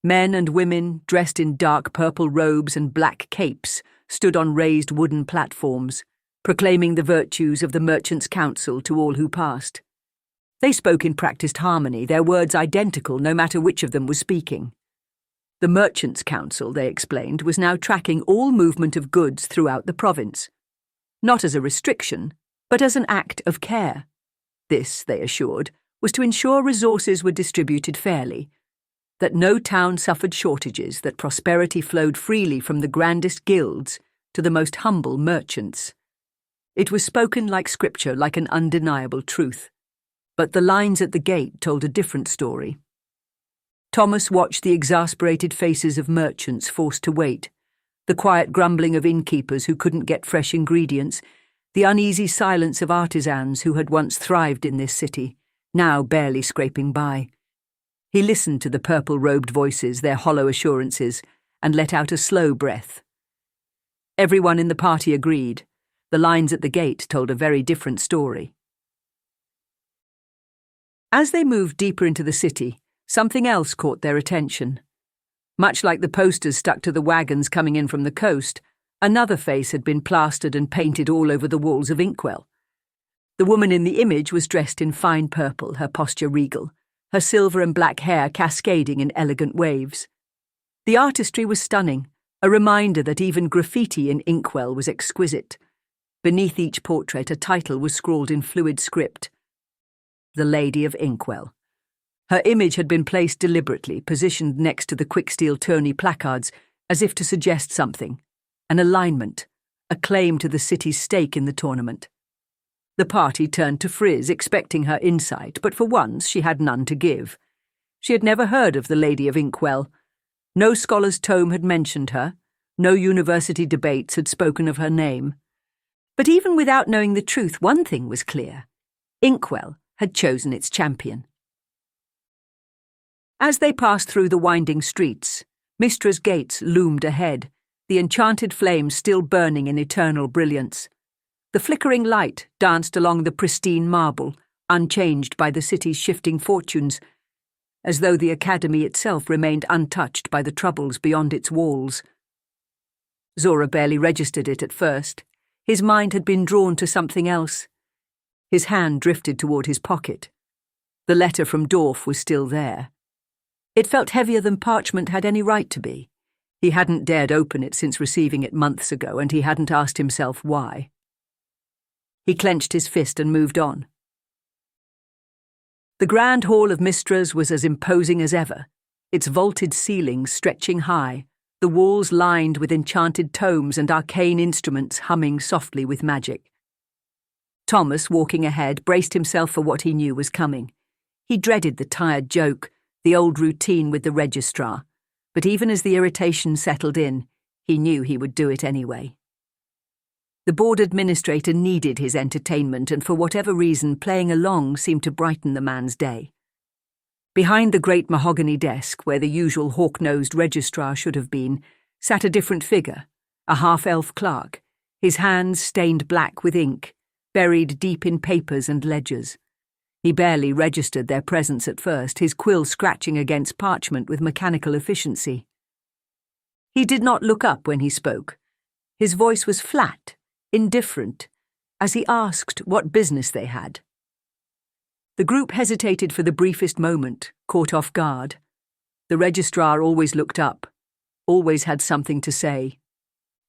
Men and women, dressed in dark purple robes and black capes, stood on raised wooden platforms, proclaiming the virtues of the Merchants' Council to all who passed. They spoke in practiced harmony, their words identical no matter which of them was speaking. The Merchants' Council, they explained, was now tracking all movement of goods throughout the province, not as a restriction, but as an act of care. This, they assured, was to ensure resources were distributed fairly, that no town suffered shortages, that prosperity flowed freely from the grandest guilds to the most humble merchants. It was spoken like scripture, like an undeniable truth. But the lines at the gate told a different story. Thomas watched the exasperated faces of merchants forced to wait, the quiet grumbling of innkeepers who couldn't get fresh ingredients, the uneasy silence of artisans who had once thrived in this city, now barely scraping by. He listened to the purple-robed voices, their hollow assurances, and let out a slow breath. Everyone in the party agreed. The lines at the gate told a very different story. As they moved deeper into the city, something else caught their attention. Much like the posters stuck to the wagons coming in from the coast, another face had been plastered and painted all over the walls of Inkwell. The woman in the image was dressed in fine purple, her posture regal, her silver and black hair cascading in elegant waves. The artistry was stunning, a reminder that even graffiti in Inkwell was exquisite. Beneath each portrait, a title was scrawled in fluid script: The Lady of Inkwell. Her image had been placed deliberately, positioned next to the Quicksteel Tourney placards, as if to suggest something, an alignment, a claim to the city's stake in the tournament. The party turned to Friz, expecting her insight, but for once she had none to give. She had never heard of the Lady of Inkwell. No scholar's tome had mentioned her, no university debates had spoken of her name. But even without knowing the truth, one thing was clear: Inkwell had chosen its champion. As they passed through the winding streets, Mistra's gates loomed ahead, the enchanted flames still burning in eternal brilliance. The flickering light danced along the pristine marble, unchanged by the city's shifting fortunes, as though the academy itself remained untouched by the troubles beyond its walls. Zora barely registered it at first. His mind had been drawn to something else. His hand drifted toward his pocket. The letter from Dorf was still there. It felt heavier than parchment had any right to be. He hadn't dared open it since receiving it months ago, and he hadn't asked himself why. He clenched his fist and moved on. The grand hall of Mistras was as imposing as ever, its vaulted ceilings stretching high, the walls lined with enchanted tomes and arcane instruments humming softly with magic. Thomas, walking ahead, braced himself for what he knew was coming. He dreaded the tired joke, the old routine with the registrar, but even as the irritation settled in, he knew he would do it anyway. The board administrator needed his entertainment, and for whatever reason, playing along seemed to brighten the man's day. Behind the great mahogany desk, where the usual hawk-nosed registrar should have been, sat a different figure, a half-elf clerk, his hands stained black with ink, buried deep in papers and ledgers. He barely registered their presence at first, his quill scratching against parchment with mechanical efficiency. He did not look up when he spoke. His voice was flat, indifferent, as he asked what business they had. The group hesitated for the briefest moment, caught off guard. The registrar always looked up, always had something to say.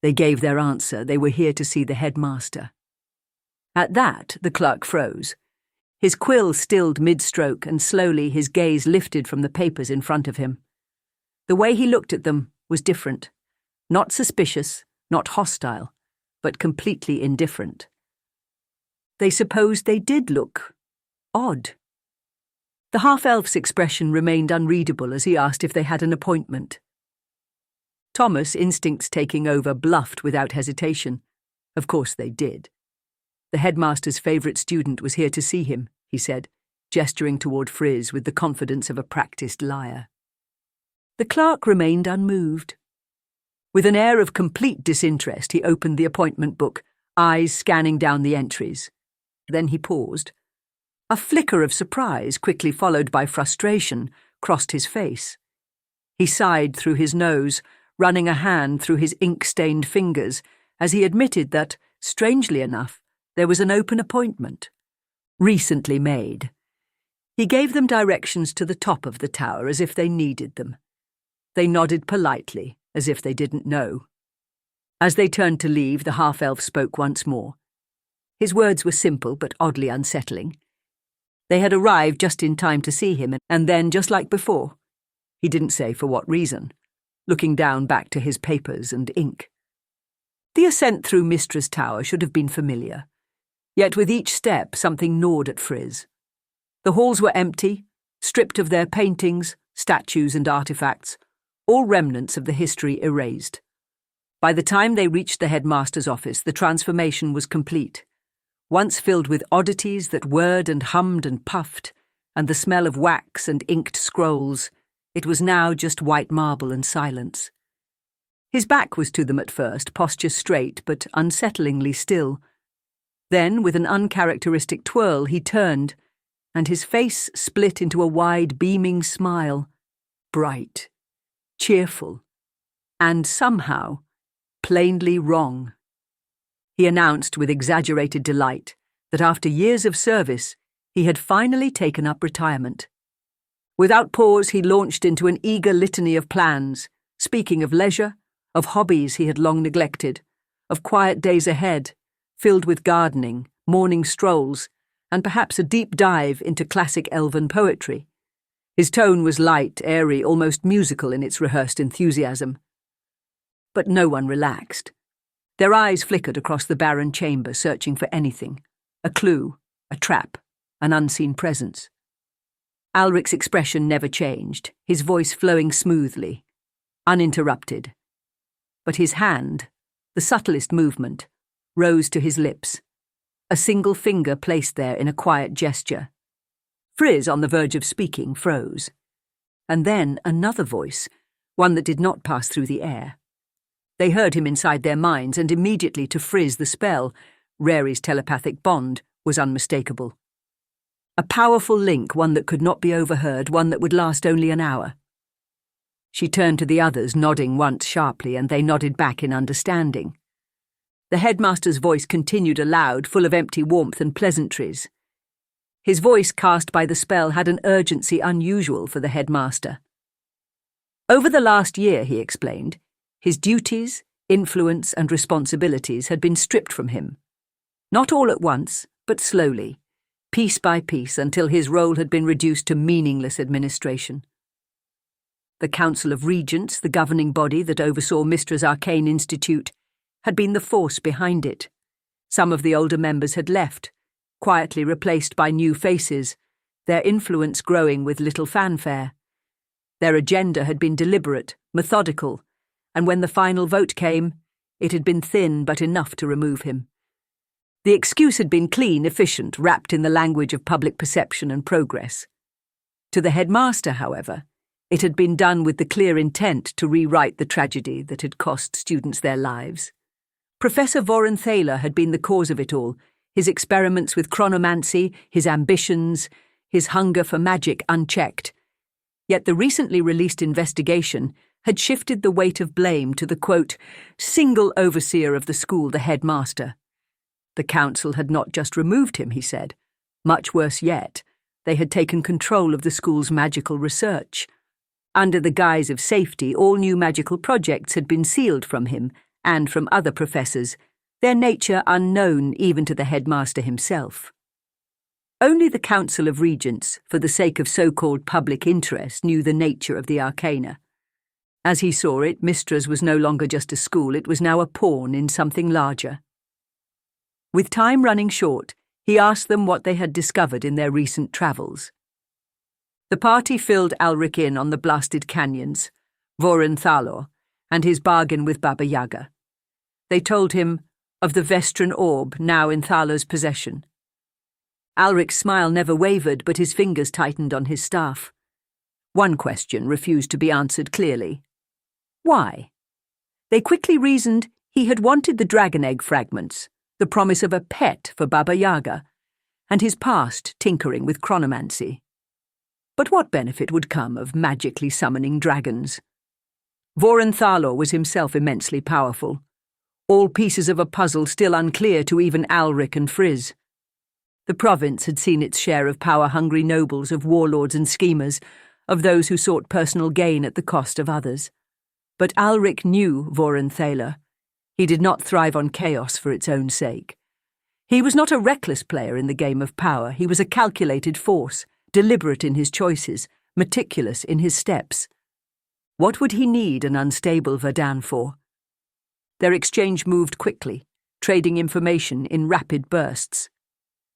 They gave their answer. They were here to see the headmaster. At that, the clerk froze. His quill stilled mid-stroke, and slowly his gaze lifted from the papers in front of him. The way he looked at them was different. Not suspicious, not hostile, but completely indifferent. They supposed they did look odd. The half-elf's expression remained unreadable as he asked if they had an appointment. Thomas, instincts taking over, bluffed without hesitation. Of course they did. The headmaster's favourite student was here to see him, he said, gesturing toward Frizz with the confidence of a practised liar. The clerk remained unmoved. With an air of complete disinterest, he opened the appointment book, eyes scanning down the entries. Then he paused. A flicker of surprise, quickly followed by frustration, crossed his face. He sighed through his nose, running a hand through his ink-stained fingers, as he admitted that, strangely enough, there was an open appointment. Recently made. He gave them directions to the top of the tower as if they needed them. They nodded politely, as if they didn't know. As they turned to leave, the half-elf spoke once more. His words were simple but oddly unsettling. They had arrived just in time to see him, and then, just like before, he didn't say for what reason, looking down back to his papers and ink. The ascent through Mistress Tower should have been familiar, yet with each step something gnawed at Frizz. The halls were empty, stripped of their paintings, statues and artifacts, all remnants of the history erased. By the time they reached the headmaster's office, the transformation was complete. Once filled with oddities that whirred and hummed and puffed, and the smell of wax and inked scrolls, it was now just white marble and silence. His back was to them at first, posture straight but unsettlingly still. Then, with an uncharacteristic twirl, he turned, and his face split into a wide, beaming smile, bright, cheerful, and somehow plainly wrong. He announced with exaggerated delight that after years of service, he had finally taken up retirement. Without pause, he launched into an eager litany of plans, speaking of leisure, of hobbies he had long neglected, of quiet days ahead, filled with gardening, morning strolls, and perhaps a deep dive into classic elven poetry. His tone was light, airy, almost musical in its rehearsed enthusiasm. But no one relaxed. Their eyes flickered across the barren chamber, searching for anything, a clue, a trap, an unseen presence. Alric's expression never changed, his voice flowing smoothly, uninterrupted. But his hand, the subtlest movement, rose to his lips, a single finger placed there in a quiet gesture. Frizz, on the verge of speaking, froze. And then another voice, one that did not pass through the air. They heard him inside their minds, and immediately to Frizz the spell, Rary's telepathic bond, was unmistakable. A powerful link, one that could not be overheard, one that would last only an hour. She turned to the others, nodding once sharply, and they nodded back in understanding. The headmaster's voice continued aloud, full of empty warmth and pleasantries. His voice, cast by the spell, had an urgency unusual for the headmaster. Over the last year, he explained, his duties, influence, and responsibilities had been stripped from him. Not all at once, but slowly, piece by piece, until his role had been reduced to meaningless administration. The Council of Regents, the governing body that oversaw Mystra's arcane institute, had been the force behind it. Some of the older members had left, quietly replaced by new faces, their influence growing with little fanfare. Their agenda had been deliberate, methodical, and when the final vote came, it had been thin but enough to remove him. The excuse had been clean, efficient, wrapped in the language of public perception and progress. To the headmaster, however, it had been done with the clear intent to rewrite the tragedy that had cost students their lives. Professor Vorenthaler had been the cause of it all, his experiments with chronomancy, his ambitions, his hunger for magic unchecked. Yet the recently released investigation had shifted the weight of blame to the, quote, single overseer of the school, the headmaster. The council had not just removed him, he said. Much worse yet, they had taken control of the school's magical research. Under the guise of safety, all new magical projects had been sealed from him and from other professors, their nature unknown even to the headmaster himself. Only the Council of Regents, for the sake of so-called public interest, knew the nature of the arcana. As he saw it, Mystra's was no longer just a school, it was now a pawn in something larger. With time running short, he asked them what they had discovered in their recent travels. The party filled Alric in on the blasted canyons, Vorenthaler, and his bargain with Baba Yaga. They told him of the Vestran orb now in Thaler's possession. Alric's smile never wavered, but his fingers tightened on his staff. One question refused to be answered clearly. Why? They quickly reasoned he had wanted the dragon egg fragments, the promise of a pet for Baba Yaga, and his past tinkering with chronomancy. But what benefit would come of magically summoning dragons? Vorenthaler was himself immensely powerful, all pieces of a puzzle still unclear to even Alric and Frizz. The province had seen its share of power-hungry nobles, of warlords and schemers, of those who sought personal gain at the cost of others. But Alric knew Vorenthaler. He did not thrive on chaos for its own sake. He was not a reckless player in the game of power. He was a calculated force, deliberate in his choices, meticulous in his steps. What would he need an unstable Verdun for? Their exchange moved quickly, trading information in rapid bursts.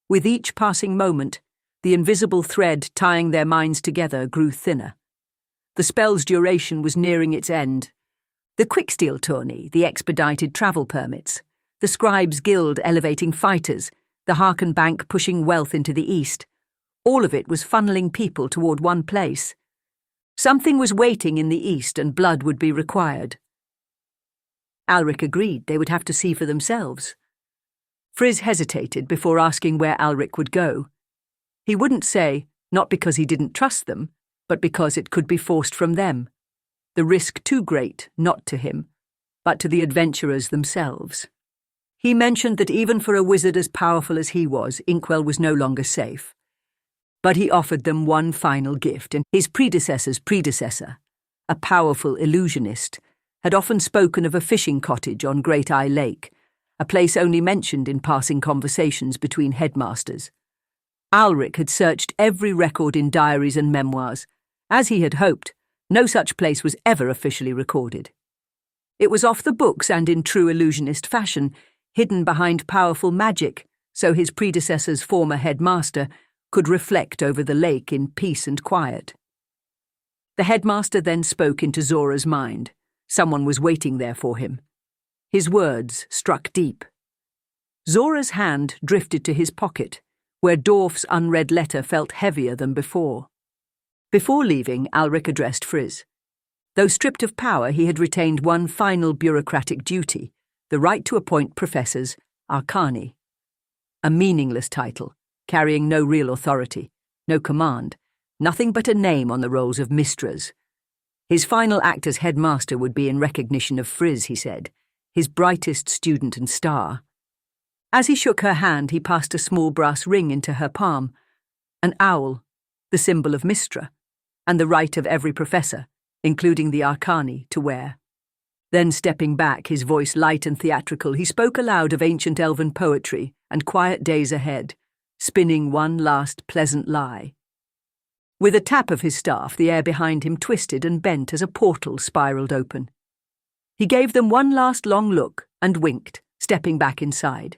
With each passing moment, the invisible thread tying their minds together grew thinner. The spell's duration was nearing its end. The Quicksteel Tourney, the expedited travel permits, the Scribes' Guild elevating fighters, the Harken Bank pushing wealth into the east, all of it was funneling people toward one place. Something was waiting in the east and blood would be required. Alric agreed they would have to see for themselves. Frizz hesitated before asking where Alric would go. He wouldn't say, not because he didn't trust them, but because it could be forced from them. The risk too great, not to him, but to the adventurers themselves. He mentioned that even for a wizard as powerful as he was, Inkwell was no longer safe. But he offered them one final gift, and his predecessor's predecessor, a powerful illusionist, had often spoken of a fishing cottage on Great Eye Lake, a place only mentioned in passing conversations between headmasters. Alric had searched every record in diaries and memoirs. As he had hoped, no such place was ever officially recorded. It was off the books and in true illusionist fashion, hidden behind powerful magic, so his predecessor's former headmaster could reflect over the lake in peace and quiet. The headmaster then spoke into Zora's mind. Someone was waiting there for him. His words struck deep. Zora's hand drifted to his pocket, where Dorf's unread letter felt heavier than before. Before leaving, Alric addressed Frizz. Though stripped of power, he had retained one final bureaucratic duty, the right to appoint professors, arcani. A meaningless title, carrying no real authority, no command, nothing but a name on the rolls of Mystra's. His final act as headmaster would be in recognition of Frizz, he said, his brightest student and star. As he shook her hand, he passed a small brass ring into her palm, an owl, the symbol of Mistra, and the right of every professor, including the Arcani, to wear. Then, stepping back, his voice light and theatrical, he spoke aloud of ancient elven poetry and quiet days ahead, spinning one last pleasant lie. With a tap of his staff, the air behind him twisted and bent as a portal spiraled open. He gave them one last long look and winked, stepping back inside.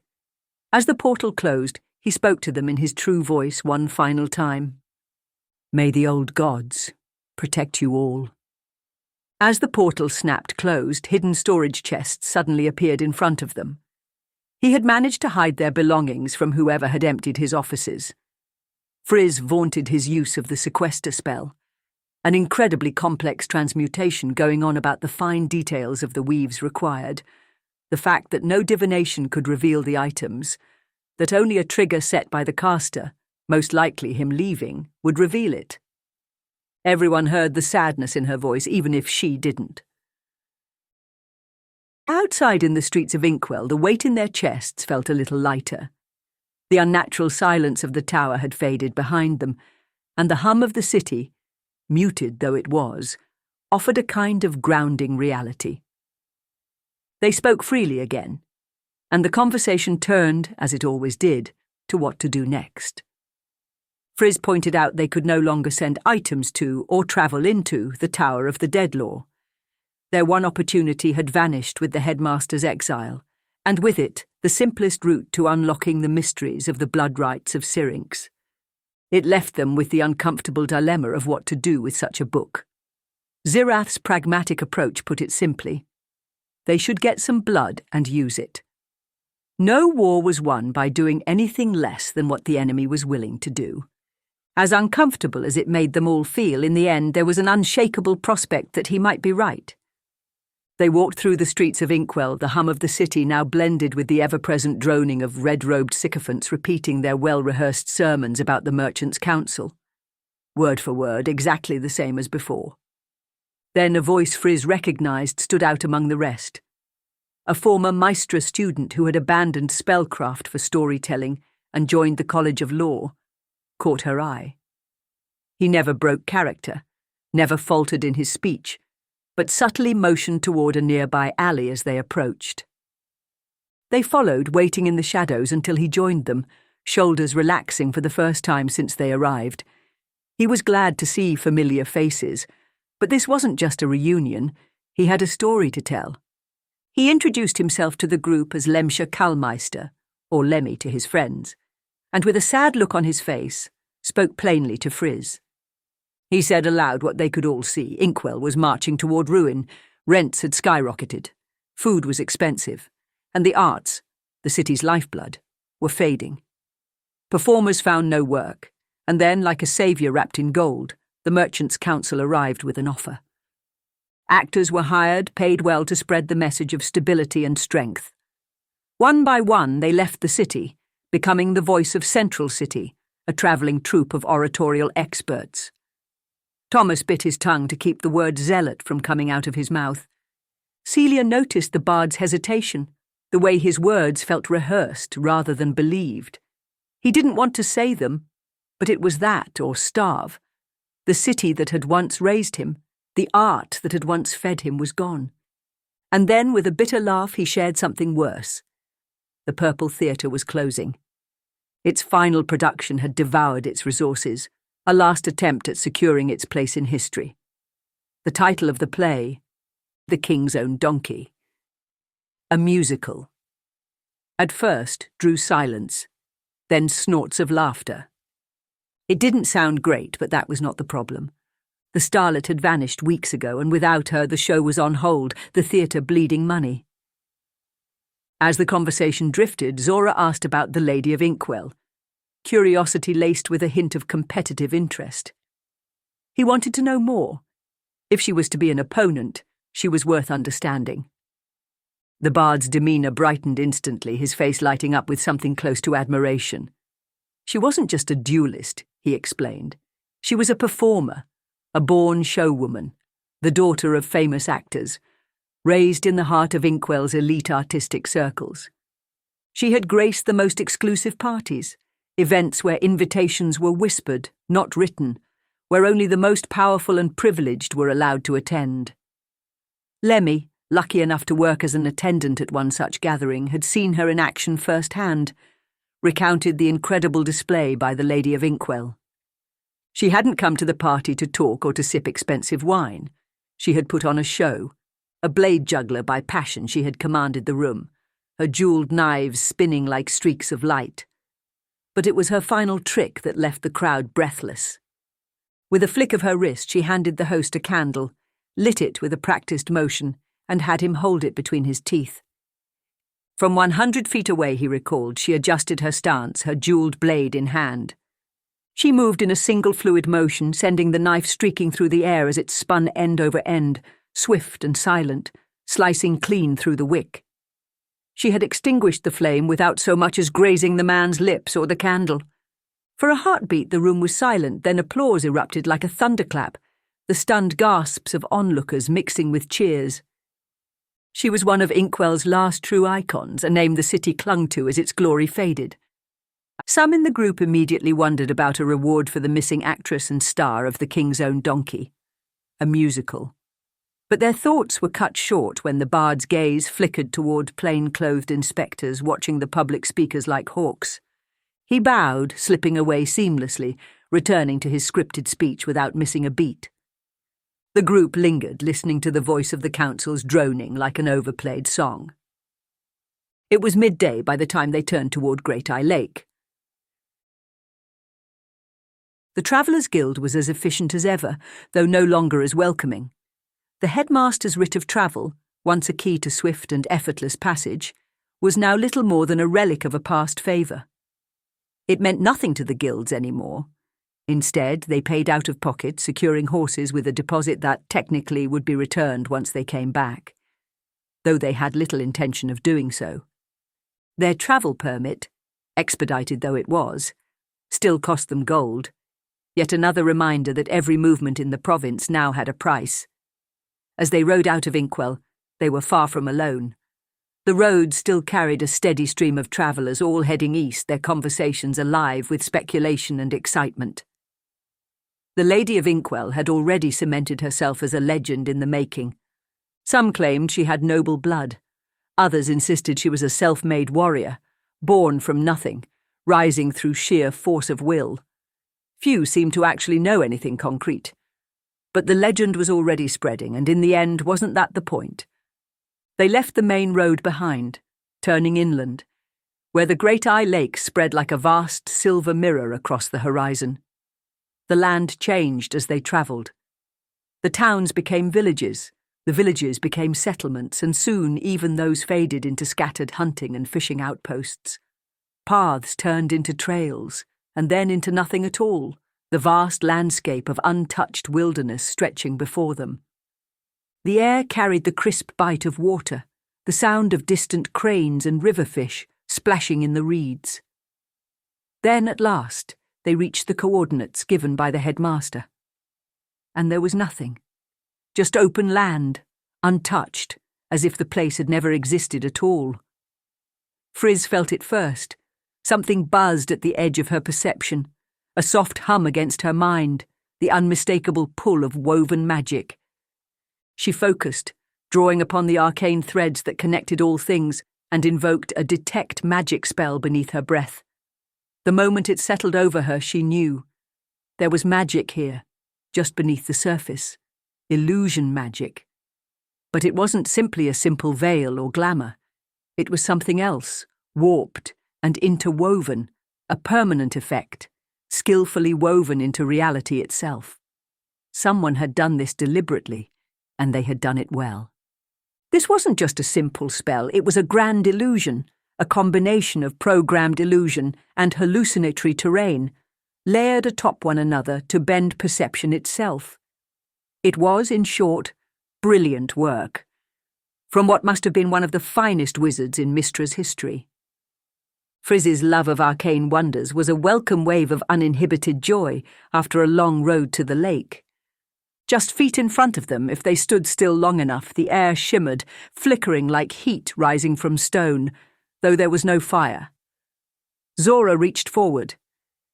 As the portal closed, he spoke to them in his true voice one final time. May the old gods protect you all. As the portal snapped closed, hidden storage chests suddenly appeared in front of them. He had managed to hide their belongings from whoever had emptied his offices. Frizz vaunted his use of the sequester spell, an incredibly complex transmutation going on about the fine details of the weaves required, the fact that no divination could reveal the items, that only a trigger set by the caster, most likely him leaving, would reveal it. Everyone heard the sadness in her voice, even if she didn't. Outside in the streets of Inkwell, the weight in their chests felt a little lighter. The unnatural silence of the tower had faded behind them, and the hum of the city, muted though it was, offered a kind of grounding reality. They spoke freely again, and the conversation turned, as it always did, to what to do next. Frizz pointed out they could no longer send items to or travel into the Tower of the Deadlaw. Their one opportunity had vanished with the headmaster's exile, and with it the simplest route to unlocking the mysteries of the blood rites of Syrinx. It left them with the uncomfortable dilemma of what to do with such a book. Zirath's pragmatic approach put it simply. They should get some blood and use it. No war was won by doing anything less than what the enemy was willing to do. As uncomfortable as it made them all feel, in the end there was an unshakable prospect that he might be right. They walked through the streets of Inkwell, the hum of the city now blended with the ever-present droning of red-robed sycophants repeating their well-rehearsed sermons about the Merchants' Council. Word for word, exactly the same as before. Then a voice Frizz recognised stood out among the rest. A former Maestra student who had abandoned spellcraft for storytelling and joined the College of Law caught her eye. He never broke character, never faltered in his speech, but subtly motioned toward a nearby alley as they approached. They followed, waiting in the shadows until he joined them, shoulders relaxing for the first time since they arrived. He was glad to see familiar faces, but this wasn't just a reunion, he had a story to tell. He introduced himself to the group as Lemscher Kallmeister, or Lemmy to his friends, and with a sad look on his face, spoke plainly to Frizz. He said aloud what they could all see. Inkwell was marching toward ruin, rents had skyrocketed, food was expensive, and the arts, the city's lifeblood, were fading. Performers found no work, and then, like a saviour wrapped in gold, the Merchants' Council arrived with an offer. Actors were hired, paid well to spread the message of stability and strength. One by one they left the city, becoming the voice of Central City, a travelling troupe of oratorial experts. Thomas bit his tongue to keep the word zealot from coming out of his mouth. Celia noticed the bard's hesitation, the way his words felt rehearsed rather than believed. He didn't want to say them, but it was that or starve. The city that had once raised him, the art that had once fed him was gone. And then, with a bitter laugh, he shared something worse. The Purple Theatre was closing. Its final production had devoured its resources, a last attempt at securing its place in history. The title of the play, The King's Own Donkey. A musical. At first drew silence, then snorts of laughter. It didn't sound great, but that was not the problem. The starlet had vanished weeks ago, and without her the show was on hold, the theatre bleeding money. As the conversation drifted, Zora asked about the Lady of Inkwell, curiosity laced with a hint of competitive interest. He wanted to know more. If she was to be an opponent, she was worth understanding. The bard's demeanour brightened instantly, his face lighting up with something close to admiration. She wasn't just a duellist, he explained. She was a performer, a born showwoman, the daughter of famous actors, raised in the heart of Inkwell's elite artistic circles. She had graced the most exclusive parties, events where invitations were whispered, not written, where only the most powerful and privileged were allowed to attend. Lemmy, lucky enough to work as an attendant at one such gathering, had seen her in action firsthand, recounted the incredible display by the Lady of Inkwell. She hadn't come to the party to talk or to sip expensive wine. She had put on a show. A blade juggler by passion, she had commanded the room, her jewelled knives spinning like streaks of light. But it was her final trick that left the crowd breathless. With a flick of her wrist, she handed the host a candle, lit it with a practiced motion, and had him hold it between his teeth. From 100 feet away, he recalled, she adjusted her stance, her jewelled blade in hand. She moved in a single fluid motion, sending the knife streaking through the air as it spun end over end, swift and silent, slicing clean through the wick. She had extinguished the flame without so much as grazing the man's lips or the candle. For a heartbeat, the room was silent, then applause erupted like a thunderclap, the stunned gasps of onlookers mixing with cheers. She was one of Inkwell's last true icons, a name the city clung to as its glory faded. Some in the group immediately wondered about a reward for the missing actress and star of The King's Own Donkey, a musical. But their thoughts were cut short when the bard's gaze flickered toward plain-clothed inspectors watching the public speakers like hawks. He bowed, slipping away seamlessly, returning to his scripted speech without missing a beat. The group lingered, listening to the voice of the councils droning like an overplayed song. It was midday by the time they turned toward Great Eye Lake. The Travellers' Guild was as efficient as ever, though no longer as welcoming. The headmaster's writ of travel, once a key to swift and effortless passage, was now little more than a relic of a past favour. It meant nothing to the guilds anymore. Instead, they paid out of pocket, securing horses with a deposit that technically would be returned once they came back, though they had little intention of doing so. Their travel permit, expedited though it was, still cost them gold, yet another reminder that every movement in the province now had a price. As they rode out of Inkwell, they were far from alone. The road still carried a steady stream of travellers, all heading east, their conversations alive with speculation and excitement. The Lady of Inkwell had already cemented herself as a legend in the making. Some claimed she had noble blood. Others insisted she was a self-made warrior, born from nothing, rising through sheer force of will. Few seemed to actually know anything concrete. But the legend was already spreading, and in the end, wasn't that the point? They left the main road behind, turning inland, where the Great Eye Lake spread like a vast silver mirror across the horizon. The land changed as they travelled. The towns became villages, the villages became settlements, and soon even those faded into scattered hunting and fishing outposts. Paths turned into trails, and then into nothing at all, the vast landscape of untouched wilderness stretching before them. The air carried the crisp bite of water, the sound of distant cranes and river fish splashing in the reeds. Then, at last, they reached the coordinates given by the headmaster. And there was nothing. Just open land, untouched, as if the place had never existed at all. Friz felt it first. Something buzzed at the edge of her perception, a soft hum against her mind, the unmistakable pull of woven magic. She focused, drawing upon the arcane threads that connected all things, and invoked a detect magic spell beneath her breath. The moment it settled over her, she knew. There was magic here, just beneath the surface. Illusion magic. But it wasn't simply a simple veil or glamour. It was something else, warped and interwoven, a permanent effect, skillfully woven into reality itself. Someone had done this deliberately, and they had done it well. This wasn't just a simple spell, it was a grand illusion, a combination of programmed illusion and hallucinatory terrain, layered atop one another to bend perception itself. It was, in short, brilliant work, from what must have been one of the finest wizards in Mystra's history. Friz's love of arcane wonders was a welcome wave of uninhibited joy after a long road to the lake. Just feet in front of them, if they stood still long enough, the air shimmered, flickering like heat rising from stone, though there was no fire. Zora reached forward.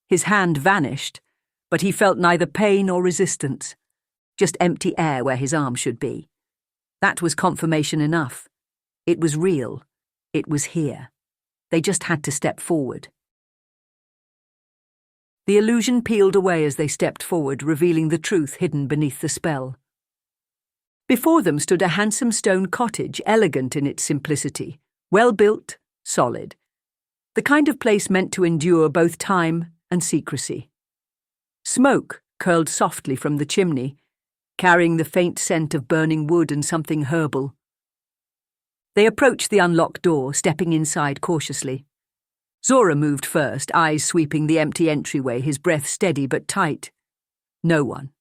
His hand vanished, but he felt neither pain or resistance, just empty air where his arm should be. That was confirmation enough. It was real. It was here. They just had to step forward. The illusion peeled away as they stepped forward, revealing the truth hidden beneath the spell. Before them stood a handsome stone cottage, elegant in its simplicity, well-built, solid. The kind of place meant to endure both time and secrecy. Smoke curled softly from the chimney, carrying the faint scent of burning wood and something herbal. They approached the unlocked door, stepping inside cautiously. Zora moved first, eyes sweeping the empty entryway, his breath steady but tight. No one.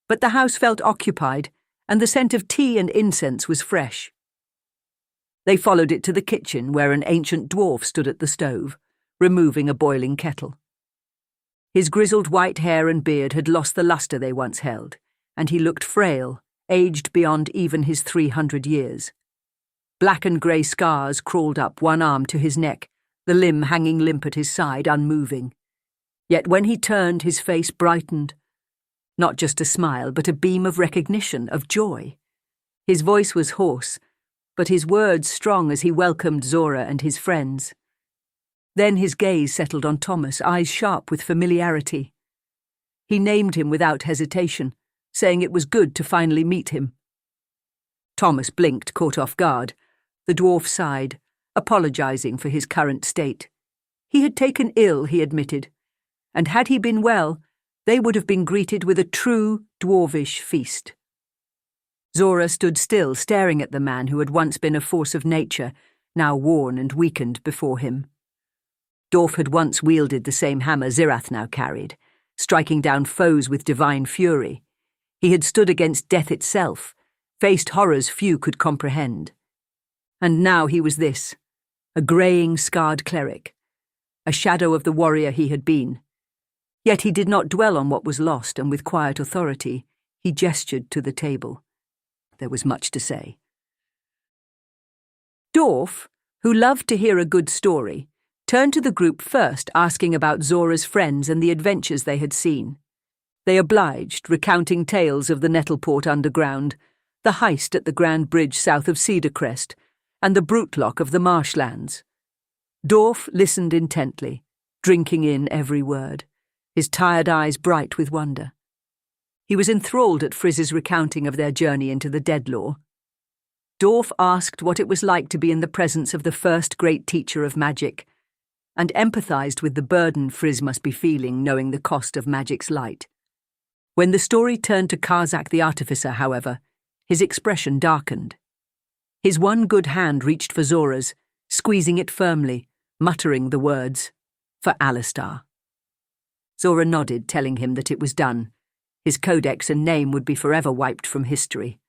But the house felt occupied, and the scent of tea and incense was fresh. They followed it to the kitchen, where an ancient dwarf stood at the stove, removing a boiling kettle. His grizzled white hair and beard had lost the luster they once held, and he looked frail, aged beyond even his 300 years. Black and grey scars crawled up one arm to his neck, the limb hanging limp at his side, unmoving. Yet when he turned, his face brightened. Not just a smile, but a beam of recognition, of joy. His voice was hoarse, but his words strong as he welcomed Zora and his friends. Then his gaze settled on Thomas, eyes sharp with familiarity. He named him without hesitation, saying it was good to finally meet him. Thomas blinked, caught off guard. The dwarf sighed, apologizing for his current state. He had taken ill, he admitted, and had he been well, they would have been greeted with a true dwarvish feast. Zora stood still, staring at the man who had once been a force of nature, now worn and weakened before him. Dorf had once wielded the same hammer Zirath now carried, striking down foes with divine fury. He had stood against death itself, faced horrors few could comprehend. And now he was this, a greying, scarred cleric, a shadow of the warrior he had been. Yet he did not dwell on what was lost, and with quiet authority, he gestured to the table. There was much to say. Dorf, who loved to hear a good story, turned to the group first, asking about Zora's friends and the adventures they had seen. They obliged, recounting tales of the Nettleport underground, the heist at the Grand Bridge south of Cedarcrest, and the Brutlock of the marshlands. Dorf listened intently, drinking in every word, his tired eyes bright with wonder. He was enthralled at Frizz's recounting of their journey into the Deadlaw. Dorf asked what it was like to be in the presence of the first great teacher of magic, and empathized with the burden Frizz must be feeling, knowing the cost of magic's light. When the story turned to Karzak the Artificer, however, his expression darkened. His one good hand reached for Zora's, squeezing it firmly, muttering the words, "For Alistar." Zora nodded, telling him that it was done. His codex and name would be forever wiped from history.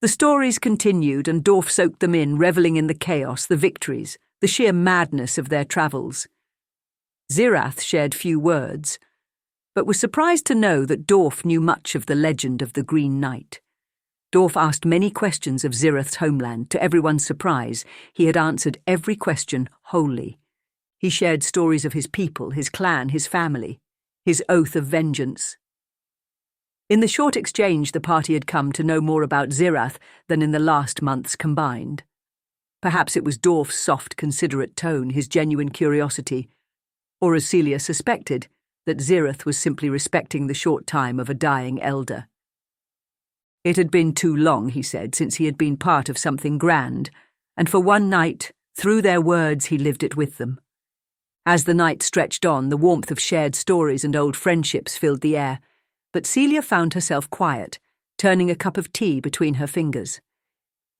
The stories continued, and Dorf soaked them in, revelling in the chaos, the victories, the sheer madness of their travels. Zirath shared few words, but was surprised to know that Dorf knew much of the legend of the Green Knight. Dorf asked many questions of Zirath's homeland. To everyone's surprise, he had answered every question wholly. He shared stories of his people, his clan, his family, his oath of vengeance. In the short exchange, the party had come to know more about Zirath than in the last months combined. Perhaps it was Dorf's soft, considerate tone, his genuine curiosity, or as Celia suspected, that Zirath was simply respecting the short time of a dying elder. It had been too long, he said, since he had been part of something grand, and for one night, through their words, he lived it with them. As the night stretched on, the warmth of shared stories and old friendships filled the air, but Celia found herself quiet, turning a cup of tea between her fingers.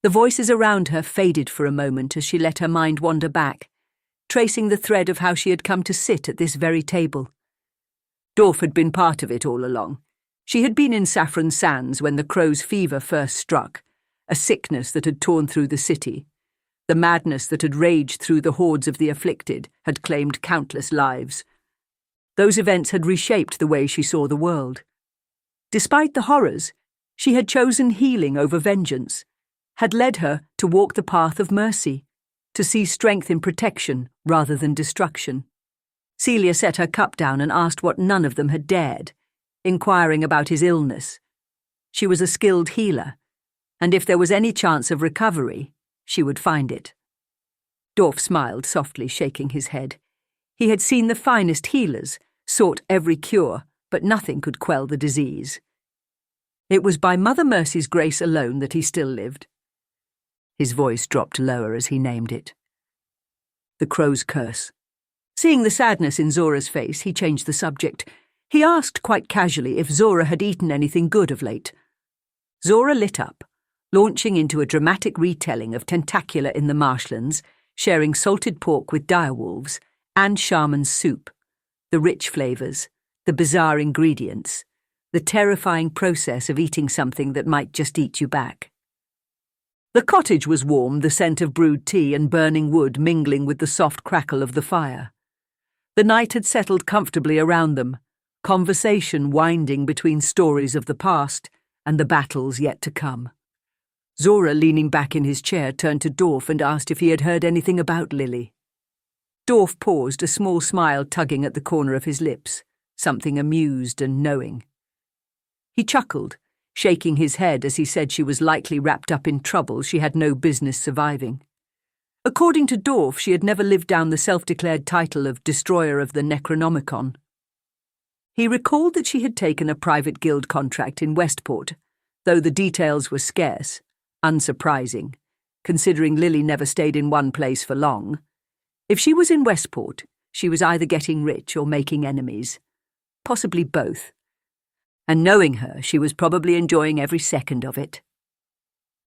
The voices around her faded for a moment as she let her mind wander back, tracing the thread of how she had come to sit at this very table. Dorf had been part of it all along. She had been in Saffron Sands when the crow's fever first struck, a sickness that had torn through the city. The madness that had raged through the hordes of the afflicted had claimed countless lives. Those events had reshaped the way she saw the world. Despite the horrors, she had chosen healing over vengeance, had led her to walk the path of mercy, to see strength in protection rather than destruction. Celia set her cup down and asked what none of them had dared, inquiring about his illness. She was a skilled healer, and if there was any chance of recovery, she would find it. Dorf smiled softly, shaking his head. He had seen the finest healers, sought every cure, but nothing could quell the disease. It was by Mother Mercy's grace alone that he still lived. His voice dropped lower as he named it. The crow's curse. Seeing the sadness in Zora's face, he changed the subject. He asked quite casually if Zora had eaten anything good of late. Zora lit up, launching into a dramatic retelling of Tentacular in the marshlands, sharing salted pork with direwolves, and shaman's soup, the rich flavours, the bizarre ingredients, the terrifying process of eating something that might just eat you back. The cottage was warm, the scent of brewed tea and burning wood mingling with the soft crackle of the fire. The night had settled comfortably around them, conversation winding between stories of the past and the battles yet to come. Zora, leaning back in his chair, turned to Dorf and asked if he had heard anything about Lily. Dorf paused, a small smile tugging at the corner of his lips, something amused and knowing. He chuckled, shaking his head as he said she was likely wrapped up in trouble she had no business surviving. According to Dorf, she had never lived down the self-declared title of Destroyer of the Necronomicon. He recalled that she had taken a private guild contract in Westport, though the details were scarce, unsurprising, considering Lily never stayed in one place for long. If she was in Westport, she was either getting rich or making enemies, possibly both. And knowing her, she was probably enjoying every second of it.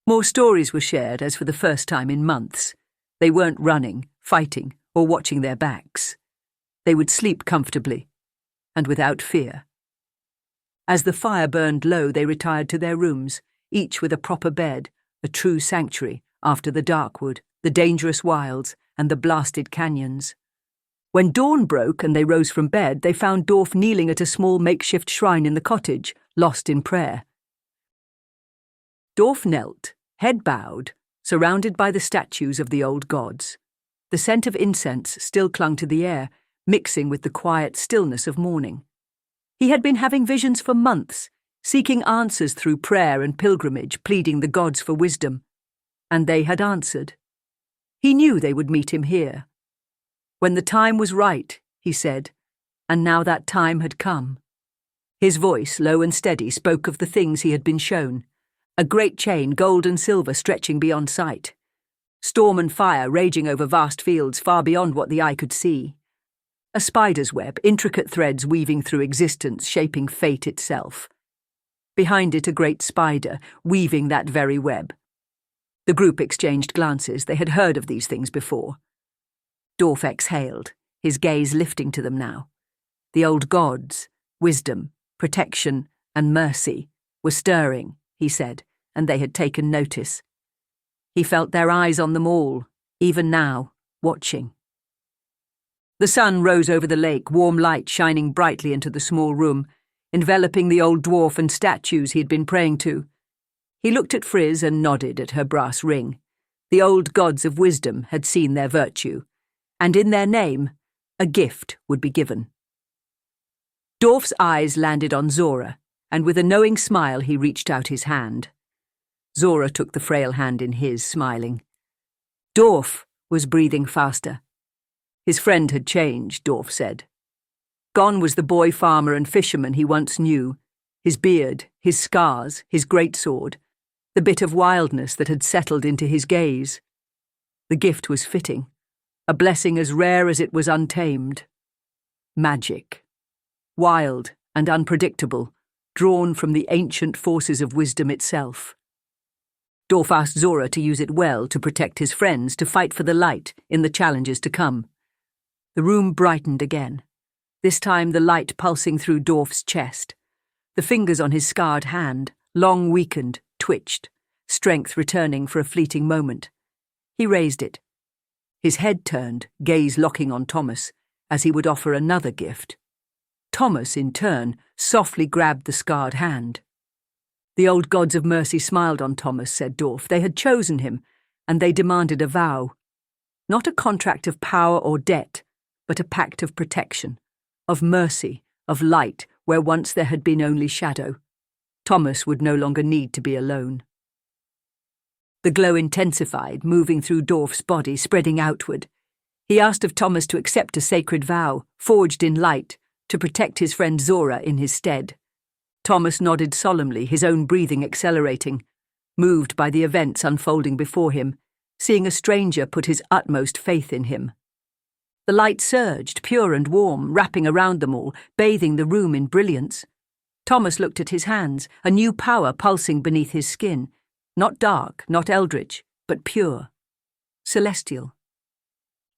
More stories were shared, as for the first time in months. They weren't running, fighting, or watching their backs. They would sleep comfortably, and without fear. As the fire burned low, they retired to their rooms, each with a proper bed, a true sanctuary after the darkwood, the dangerous wilds, and the blasted canyons. When dawn broke and they rose from bed, they found Dorf kneeling at a small makeshift shrine in the cottage, lost in prayer. Dorf knelt, head bowed, surrounded by the statues of the old gods. The scent of incense still clung to the air, mixing with the quiet stillness of morning. He had been having visions for months, seeking answers through prayer and pilgrimage, pleading the gods for wisdom. And they had answered. He knew they would meet him here. When the time was right, he said, and now that time had come. His voice, low and steady, spoke of the things he had been shown. A great chain, gold and silver, stretching beyond sight. Storm and fire raging over vast fields far beyond what the eye could see. A spider's web, intricate threads weaving through existence, shaping fate itself. Behind it a great spider, weaving that very web. The group exchanged glances. They had heard of these things before. Dorf exhaled, his gaze lifting to them now. The old gods, wisdom, protection, and mercy, were stirring, he said, and they had taken notice. He felt their eyes on them all, even now, watching. The sun rose over the lake, warm light shining brightly into the small room, enveloping the old dwarf and statues he had been praying to. He looked at Friz and nodded at her brass ring. The old gods of wisdom had seen their virtue, and in their name, a gift would be given. Dorf's eyes landed on Zora, and with a knowing smile he reached out his hand. Zora took the frail hand in his, smiling. Dorf was breathing faster. His friend had changed, Dorf said. Gone was the boy farmer and fisherman he once knew, his beard, his scars, his greatsword, the bit of wildness that had settled into his gaze. The gift was fitting, a blessing as rare as it was untamed. Magic. Wild and unpredictable, drawn from the ancient forces of wisdom itself. Dorf asked Zora to use it well to protect his friends, to fight for the light in the challenges to come. The room brightened again, this time the light pulsing through Dorf's chest. The fingers on his scarred hand, long weakened, twitched, strength returning for a fleeting moment. He raised it. His head turned, gaze locking on Thomas, as he would offer another gift. Thomas, in turn, softly grabbed the scarred hand. The old gods of mercy smiled on Thomas, said Dorf. They had chosen him, and they demanded a vow. Not a contract of power or debt, but a pact of protection, of mercy, of light, where once there had been only shadow. Thomas would no longer need to be alone. The glow intensified, moving through Dorf's body, spreading outward. He asked of Thomas to accept a sacred vow, forged in light, to protect his friend Zora in his stead. Thomas nodded solemnly, his own breathing accelerating, moved by the events unfolding before him, seeing a stranger put his utmost faith in him. The light surged, pure and warm, wrapping around them all, bathing the room in brilliance. Thomas looked at his hands, a new power pulsing beneath his skin, not dark, not eldritch, but pure, celestial.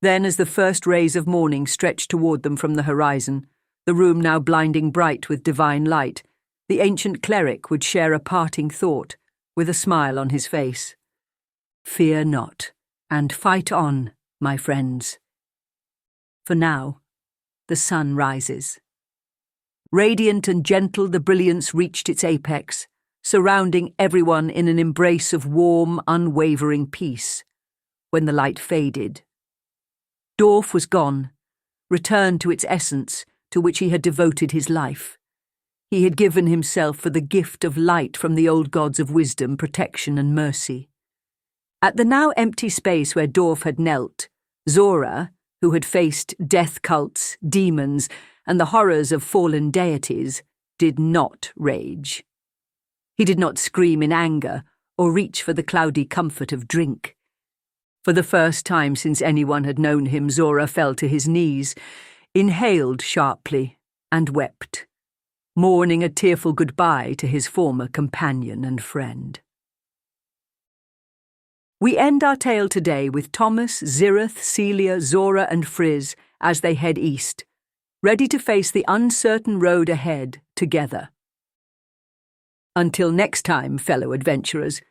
Then, as the first rays of morning stretched toward them from the horizon, the room now blinding bright with divine light, the ancient cleric would share a parting thought, with a smile on his face. Fear not, and fight on, my friends. For now, the sun rises. Radiant and gentle, the brilliance reached its apex, surrounding everyone in an embrace of warm, unwavering peace. When the light faded, Dorf was gone, returned to its essence, to which he had devoted his life. He had given himself for the gift of light from the old gods of wisdom, protection, and mercy. At the now empty space where Dorf had knelt, Zora, who had faced death cults, demons, and the horrors of fallen deities, did not rage. He did not scream in anger or reach for the cloudy comfort of drink. For the first time since anyone had known him, Zora fell to his knees, inhaled sharply, and wept, mourning a tearful goodbye to his former companion and friend. We end our tale today with Thomas, Zirith, Celia, Zora, and Frizz as they head east, ready to face the uncertain road ahead together. Until next time, fellow adventurers,